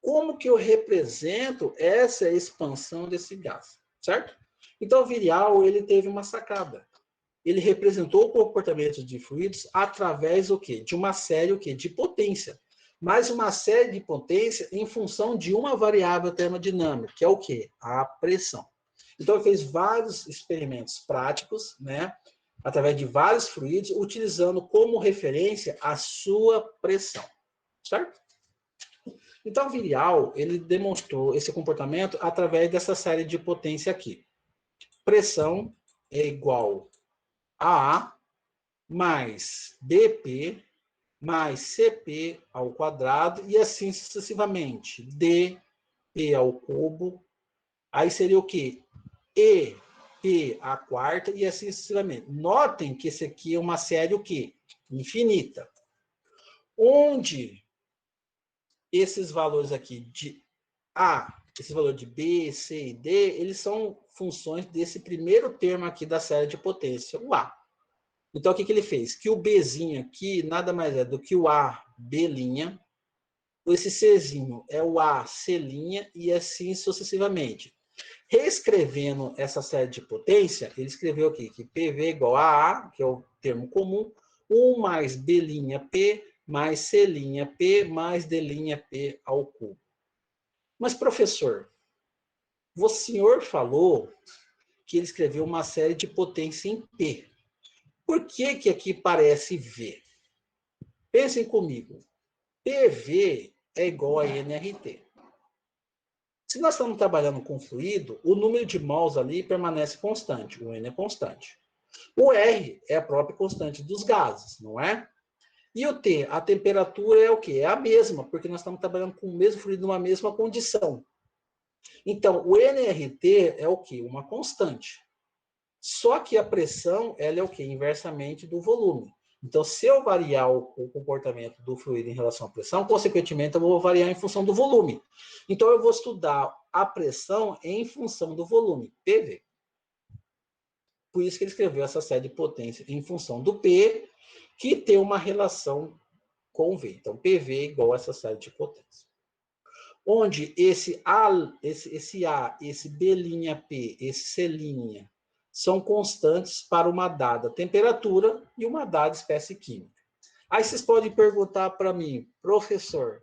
Como que eu represento essa expansão desse gás? Certo? Então, o Virial, ele teve uma sacada. Ele representou o comportamento de fluidos através do quê? De uma série o quê? De potência. Mas uma série de potência em função de uma variável termodinâmica, que é o quê? A pressão. Então, ele fez vários experimentos práticos, né? Através de vários fluidos, utilizando como referência a sua pressão. Certo? Então, Virial, ele demonstrou esse comportamento através dessa série de potência aqui. Pressão é igual a A mais dP mais CP ao quadrado e assim sucessivamente. dP ao cubo. Aí seria o quê? EP à quarta e assim sucessivamente. Notem que esse aqui é uma série o quê? Infinita. Onde esses valores aqui de A, esse valor de B, C e D, eles são funções desse primeiro termo aqui da série de potência, o A. Então, o que ele fez? Que o Bzinho aqui nada mais é do que o A, B', esse Czinho é o A, C' e assim sucessivamente. Reescrevendo essa série de potência, ele escreveu aqui que PV igual a A, que é o termo comum, 1 mais B' P mais C'P mais D'P ao cubo. Mas, professor, o senhor falou que ele escreveu uma série de potência em P. Por que que aqui parece V? Pensem comigo. PV é igual a nRT. Se nós estamos trabalhando com fluido, o número de mols ali permanece constante, o N é constante. O R é a própria constante dos gases, não é? E o T, a temperatura é o quê? É a mesma, porque nós estamos trabalhando com o mesmo fluido numa mesma condição. Então, o nRT é o quê? Uma constante. Só que a pressão, ela é o quê? Inversamente do volume. Então, se eu variar o comportamento do fluido em relação à pressão, consequentemente, eu vou variar em função do volume. Então, eu vou estudar a pressão em função do volume, PV. Por isso que ele escreveu essa série de potência em função do P, que tem uma relação com V. Então, PV é igual a essa série de potência. Onde esse A, esse B'P, esse C' são constantes para uma dada temperatura e uma dada espécie química. Aí vocês podem perguntar para mim, professor,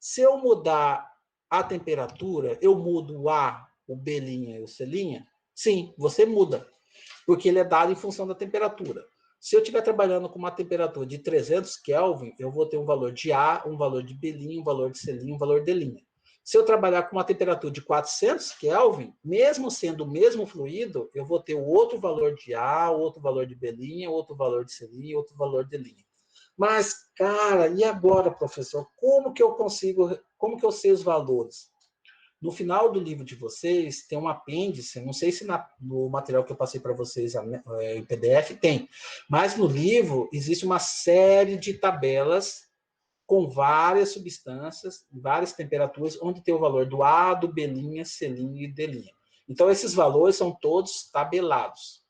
se eu mudar a temperatura, eu mudo o A, o B' e o C'? Sim, você muda, porque ele é dado em função da temperatura. Se eu estiver trabalhando com uma temperatura de 300 Kelvin, eu vou ter um valor de A, um valor de B', um valor de C', um valor de D'. Se eu trabalhar com uma temperatura de 400 Kelvin, mesmo sendo o mesmo fluido, eu vou ter outro valor de A, outro valor de B', outro valor de C', outro valor de D'. Mas, cara, e agora, professor? Como que eu sei os valores? No final do livro de vocês tem um apêndice, não sei se no material que eu passei para vocês em PDF tem, mas no livro existe uma série de tabelas com várias substâncias, várias temperaturas, onde tem o valor do A, do B', C' e D'. Então, esses valores são todos tabelados.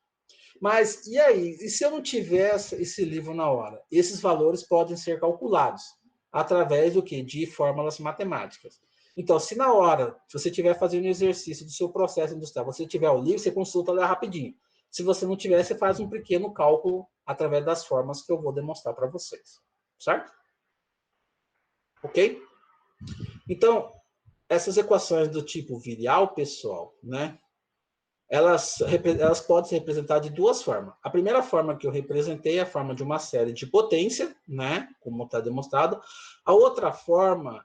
Mas, e aí? E se eu não tivesse esse livro na hora? Esses valores podem ser calculados através do quê? De fórmulas matemáticas. Então, se na hora, se você estiver fazendo um exercício do seu processo industrial, você tiver o livro, você consulta lá rapidinho. Se você não tiver, você faz um pequeno cálculo através das formas que eu vou demonstrar para vocês. Certo? Ok? Então, essas equações do tipo virial, pessoal, né? Elas podem ser representadas de duas formas. A primeira forma que eu representei é a forma de uma série de potência, né? Como está demonstrado. A outra forma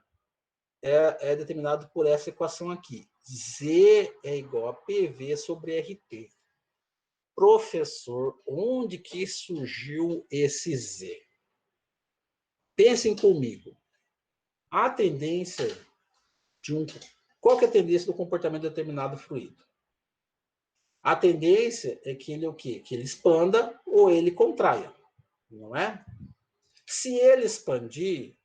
é determinada por essa equação aqui. Z é igual a PV sobre RT. Professor, onde que surgiu esse Z? Pensem comigo. A tendência de um... Qual que é a tendência do comportamento de determinado fluido? A tendência é que ele o quê? Que ele expanda ou ele contraia, não é? Se ele expandir,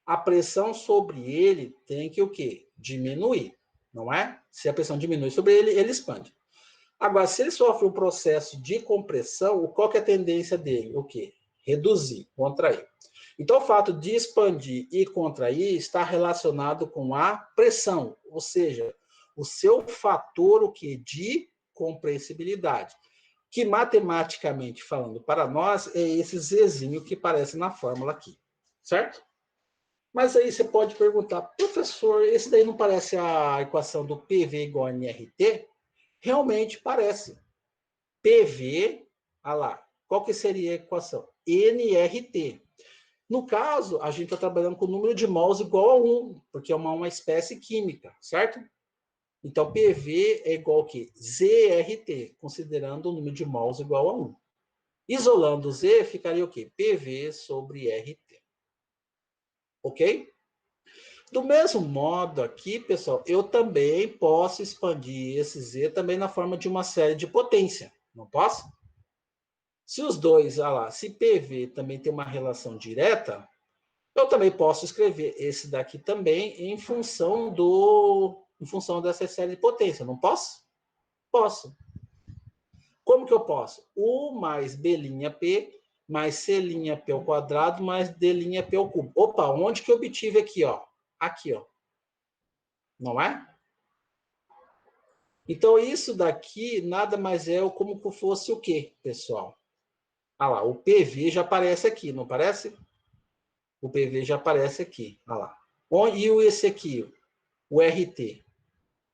a pressão sobre ele tem que o quê? Diminuir, não é? Se a pressão diminui sobre ele, ele expande. Agora, se ele sofre um processo de compressão, qual que é a tendência dele? O quê? Reduzir, contrair. Então, o fato de expandir e contrair está relacionado com a pressão, ou seja, o seu fator o quê? De compressibilidade, que matematicamente falando para nós é esse Zzinho que aparece na fórmula aqui, certo? Mas aí você pode perguntar, professor, esse daí não parece a equação do PV igual a nRT? Realmente parece. PV, olha lá, qual que seria a equação? nRT. No caso, a gente está trabalhando com o número de mols igual a 1, porque é uma espécie química, certo? Então, PV é igual a quê? ZRT, considerando o número de mols igual a 1. Isolando Z, ficaria o quê? PV sobre RT. Ok? Do mesmo modo aqui, pessoal, eu também posso expandir esse Z também na forma de uma série de potência. Não posso? Se os dois, olha lá, se PV também tem uma relação direta, eu também posso escrever esse daqui também em função dessa série de potência. Não posso? Posso. Como que eu posso? U mais B'P mais C'P ao quadrado mais D'P ao cubo. Opa, onde que eu obtive aqui, ó? Aqui, ó. Não é? Então, isso daqui nada mais é como que fosse o quê, pessoal? Ah lá, o PV já aparece aqui, não aparece? O PV já aparece aqui, olha lá. E esse aqui, o RT.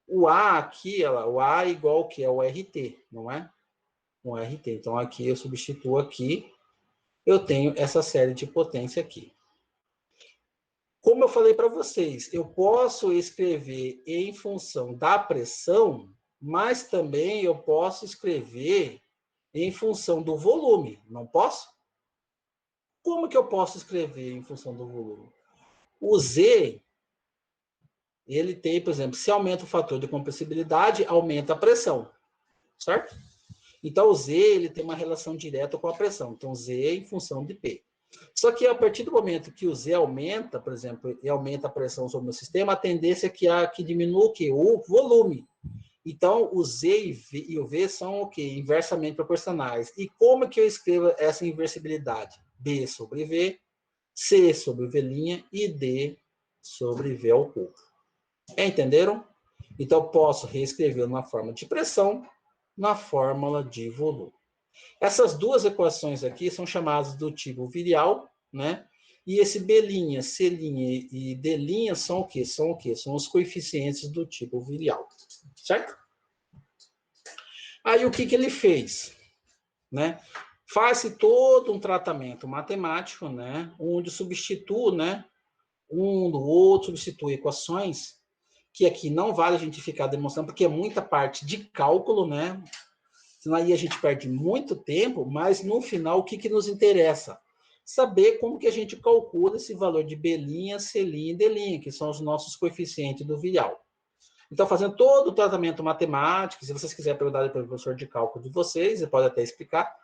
O A aqui, olha lá, o A é igual ao que? É o RT, não é? Um RT. Então, aqui eu substituo aqui, eu tenho essa série de potência aqui. Como eu falei para vocês, eu posso escrever em função da pressão, mas também eu posso escrever em função do volume, não posso? Como que eu posso escrever em função do volume? O Z, ele tem, por exemplo, se aumenta o fator de compressibilidade, aumenta a pressão, certo? Então, o Z ele tem uma relação direta com a pressão. Então, Z é em função de P. Só que a partir do momento que o Z aumenta, por exemplo, e aumenta a pressão sobre o sistema, a tendência é que diminua o quê? O volume. Então, o Z e o V são o quê? Inversamente proporcionais. E como que eu escrevo essa inversibilidade? B sobre V, C sobre V' e D sobre V ao cubo. Entenderam? Então, eu posso reescrever na forma de pressão, na fórmula de volume. Essas duas equações aqui são chamadas do tipo virial, né? E esse B', C' e D' são o quê? São o quê? São os coeficientes do tipo virial, certo? Aí o que ele fez? Né? Faz-se todo um tratamento matemático, né? Onde substitui, né? Um do outro, substitui equações, que aqui não vale a gente ficar demonstrando, porque é muita parte de cálculo, né? Senão aí a gente perde muito tempo, mas no final o que nos interessa? Saber como que a gente calcula esse valor de B', C' e D', que são os nossos coeficientes do virial. Então, fazendo todo o tratamento matemático, se vocês quiserem perguntar para o professor de cálculo de vocês, ele pode até explicar,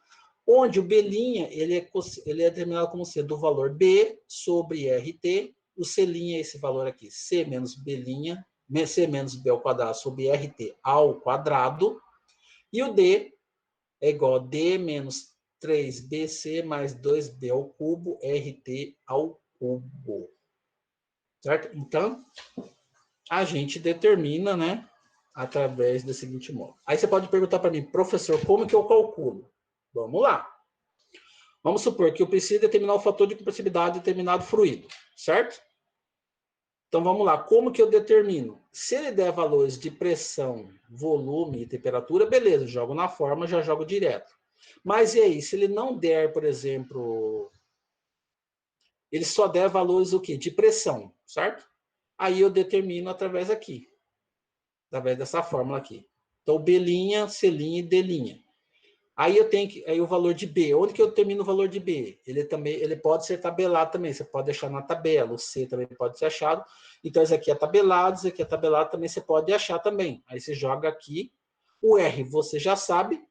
onde o B' ele é determinado como sendo o valor B sobre RT, o C' é esse valor aqui, C menos B', C menos B ao quadrado sobre RT ao quadrado, e o D é igual a D menos 3BC mais 2B ao cubo, RT ao cubo. Certo? Então, a gente determina, né, através do seguinte modo. Aí você pode perguntar para mim, professor, como que eu calculo? Vamos lá. Vamos supor que eu preciso determinar o fator de compressibilidade de determinado fluido, certo? Então, vamos lá. Como que eu determino? Se ele der valores de pressão, volume e temperatura, beleza, jogo na forma, já jogo direto. Mas e aí, se ele não der, por exemplo, ele só der valores o quê? De pressão, certo? Aí eu determino através aqui, através dessa fórmula aqui. Então, B', C' e D'. Aí eu tenho que, aí o valor de B, onde que eu determino o valor de B? Ele pode ser tabelado também, você pode deixar na tabela, o C também pode ser achado. Então, esse aqui é tabelado, esse aqui é tabelado também, você pode achar também. Aí você joga aqui, o R você já sabe,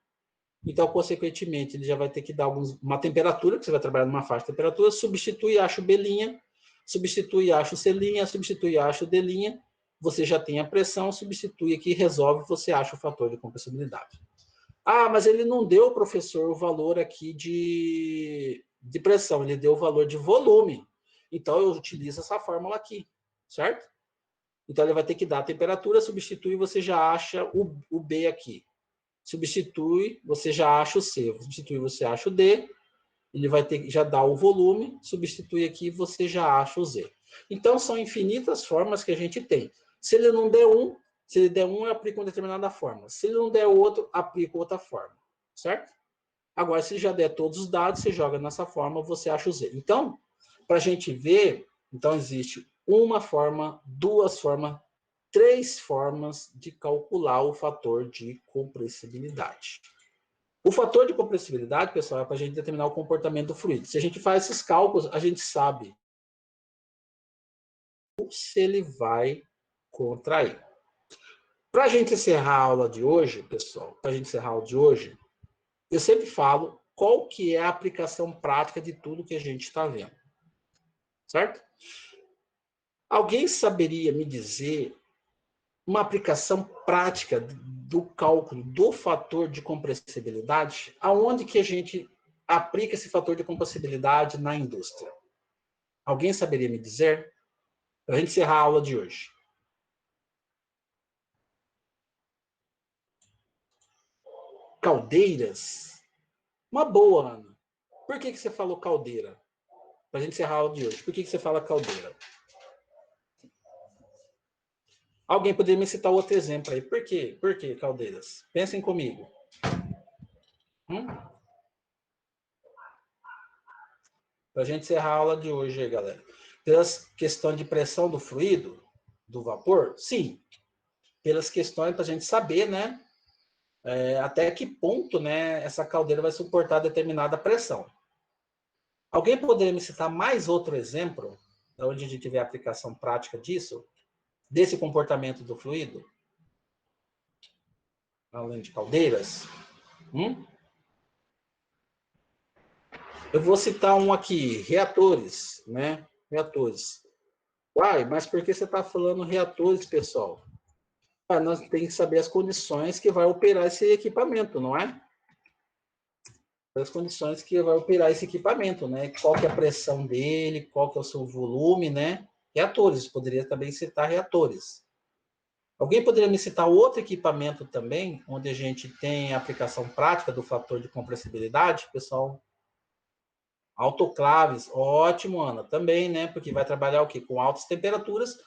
então, consequentemente, ele já vai ter que dar uma temperatura, que você vai trabalhar numa faixa de temperatura, substitui, acha o B', substitui, acha o C', substitui, acha o D', você já tem a pressão, substitui aqui, resolve, você acha o fator de compressibilidade. Ah, mas ele não deu, professor, o valor aqui de pressão, ele deu o valor de volume. Então, eu utilizo essa fórmula aqui, certo? Então, ele vai ter que dar a temperatura, substitui, você já acha o B aqui. Substitui, você já acha o C. Substitui, você acha o D. Ele vai ter que já dar o volume. Substitui aqui, você já acha o Z. Então, são infinitas formas que a gente tem. Se ele não der um, se ele der um, eu aplico uma determinada forma. Se ele não der outro, aplico outra forma. Certo? Agora, se já der todos os dados, você joga nessa forma, você acha o Z. Então, para a gente ver, então existe uma forma, duas formas, três formas de calcular o fator de compressibilidade. O fator de compressibilidade, pessoal, é para a gente determinar o comportamento do fluido. Se a gente faz esses cálculos, a gente sabe se ele vai contrair. Para a gente encerrar a aula de hoje, pessoal, para a gente encerrar a aula de hoje, eu sempre falo qual que é a aplicação prática de tudo que a gente está vendo. Certo? Alguém saberia me dizer uma aplicação prática do cálculo do fator de compressibilidade? Aonde que a gente aplica esse fator de compressibilidade na indústria? Alguém saberia me dizer? Para a gente encerrar a aula de hoje. Caldeiras? Uma boa, Ana. Por que você falou caldeira? para a gente encerrar a aula de hoje. Por que você fala caldeira? Alguém poderia me citar outro exemplo aí. Por quê? Por que caldeiras? Pensem comigo. Para a gente encerrar a aula de hoje aí, galera. Pelas questões de pressão do fluido, do vapor? Sim. Pelas questões para a gente saber, né? Até que ponto, né, essa caldeira vai suportar determinada pressão. Alguém poderia me citar mais outro exemplo, onde a gente vê a aplicação prática disso, desse comportamento do fluido? Além de caldeiras? Eu vou citar um aqui, reatores, né? Reatores. Uai, mas por que você está falando reatores, pessoal? Nós temos que saber as condições que vai operar esse equipamento, não é? As condições que vai operar esse equipamento, né? Qual que é a pressão dele, qual que é o seu volume, né? Reatores, poderia também citar reatores. Alguém poderia me citar outro equipamento também, onde a gente tem a aplicação prática do fator de compressibilidade, pessoal? Autoclaves, ótimo, Ana, também, né? Porque vai trabalhar o quê? Com altas temperaturas,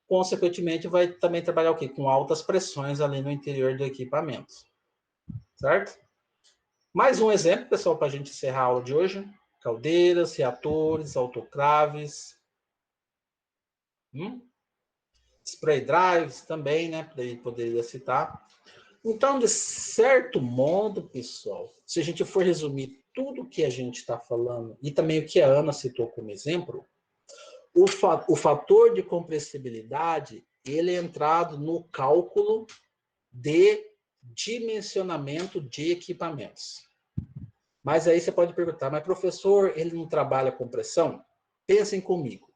consequentemente vai também trabalhar o quê? Com altas pressões ali no interior do equipamento, certo? Mais um exemplo, pessoal, para a gente encerrar a aula de hoje. Caldeiras, reatores, autoclaves. Spray drives também, né? Poderia citar. Então, de certo modo, pessoal, se a gente for resumir tudo que a gente está falando, e também o que a Ana citou como exemplo, o fator de compressibilidade, ele é entrado no cálculo de dimensionamento de equipamentos. Mas aí você pode perguntar, mas professor, ele não trabalha com pressão? Pensem comigo.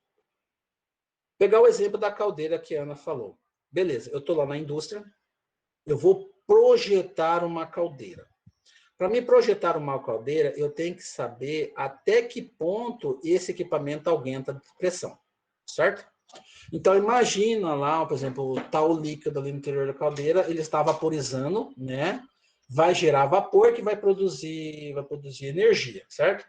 Pegar o exemplo da caldeira que a Ana falou. Beleza, eu estou lá na indústria, eu vou projetar uma caldeira. Para me projetar uma caldeira, eu tenho que saber até que ponto esse equipamento aguenta de pressão, certo? Então, imagina lá, por exemplo, o tal líquido ali no interior da caldeira, ele está vaporizando, né? Vai gerar vapor que vai produzir energia, certo?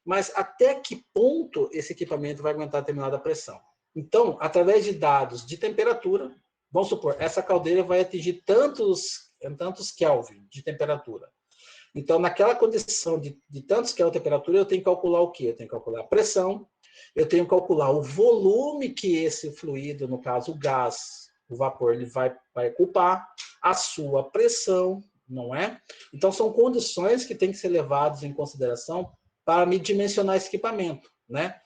Mas até que ponto esse equipamento vai aguentar determinada pressão? Então, através de dados de temperatura, vamos supor, essa caldeira vai atingir tantos Kelvin de temperatura. Então, naquela condição de tantos Kelvin de temperatura, eu tenho que calcular o quê? Eu tenho que calcular a pressão, eu tenho que calcular o volume que esse fluido, no caso o gás, o vapor, ele vai ocupar, a sua pressão, não é? Então, são condições que têm que ser levadas em consideração para me dimensionar esse equipamento, né?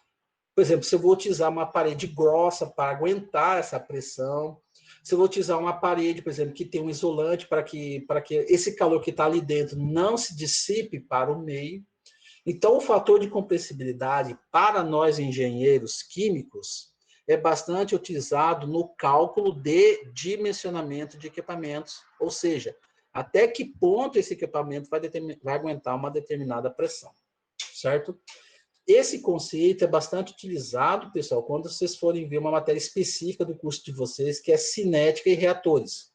Por exemplo, se eu vou utilizar uma parede grossa para aguentar essa pressão, se eu vou utilizar uma parede, por exemplo, que tem um isolante para que esse calor que está ali dentro não se dissipe para o meio. Então, o fator de compressibilidade para nós engenheiros químicos é bastante utilizado no cálculo de dimensionamento de equipamentos, ou seja, até que ponto esse equipamento vai aguentar uma determinada pressão, certo? Esse conceito é bastante utilizado, pessoal, quando vocês forem ver uma matéria específica do curso de vocês, que é cinética e reatores.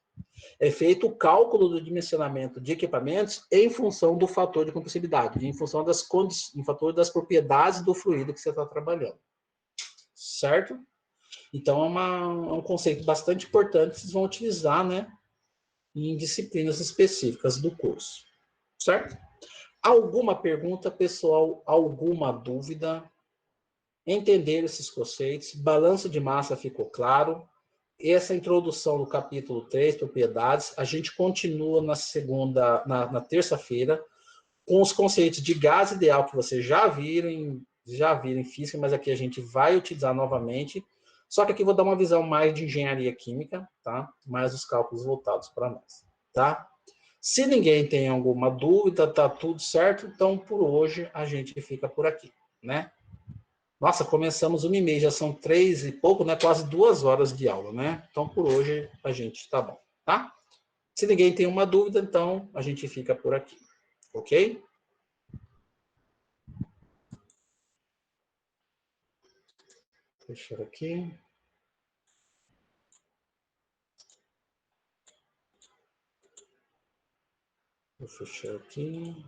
É feito o cálculo do dimensionamento de equipamentos em função do fator de compressibilidade, em função em fator das propriedades do fluido que você está trabalhando. Certo? Então, é um conceito bastante importante que vocês vão utilizar, né, em disciplinas específicas do curso. Certo? Alguma pergunta, pessoal? Alguma dúvida? Entender esses conceitos, balanço de massa ficou claro. Essa introdução do capítulo 3, propriedades, a gente continua na terça-feira, com os conceitos de gás ideal que vocês já viram em física, mas aqui a gente vai utilizar novamente. Só que aqui eu vou dar uma visão mais de engenharia química, tá? Mais os cálculos voltados para nós, tá? Se ninguém tem alguma dúvida, tá tudo certo, então por hoje a gente fica por aqui, né? Nossa, começamos 1h30, já são 3 e pouco, né? Quase 2 horas de aula, né? Então, por hoje, a gente tá bom, tá? Se ninguém tem uma dúvida, então, a gente fica por aqui, ok? Fechar aqui. Vou fechar aqui.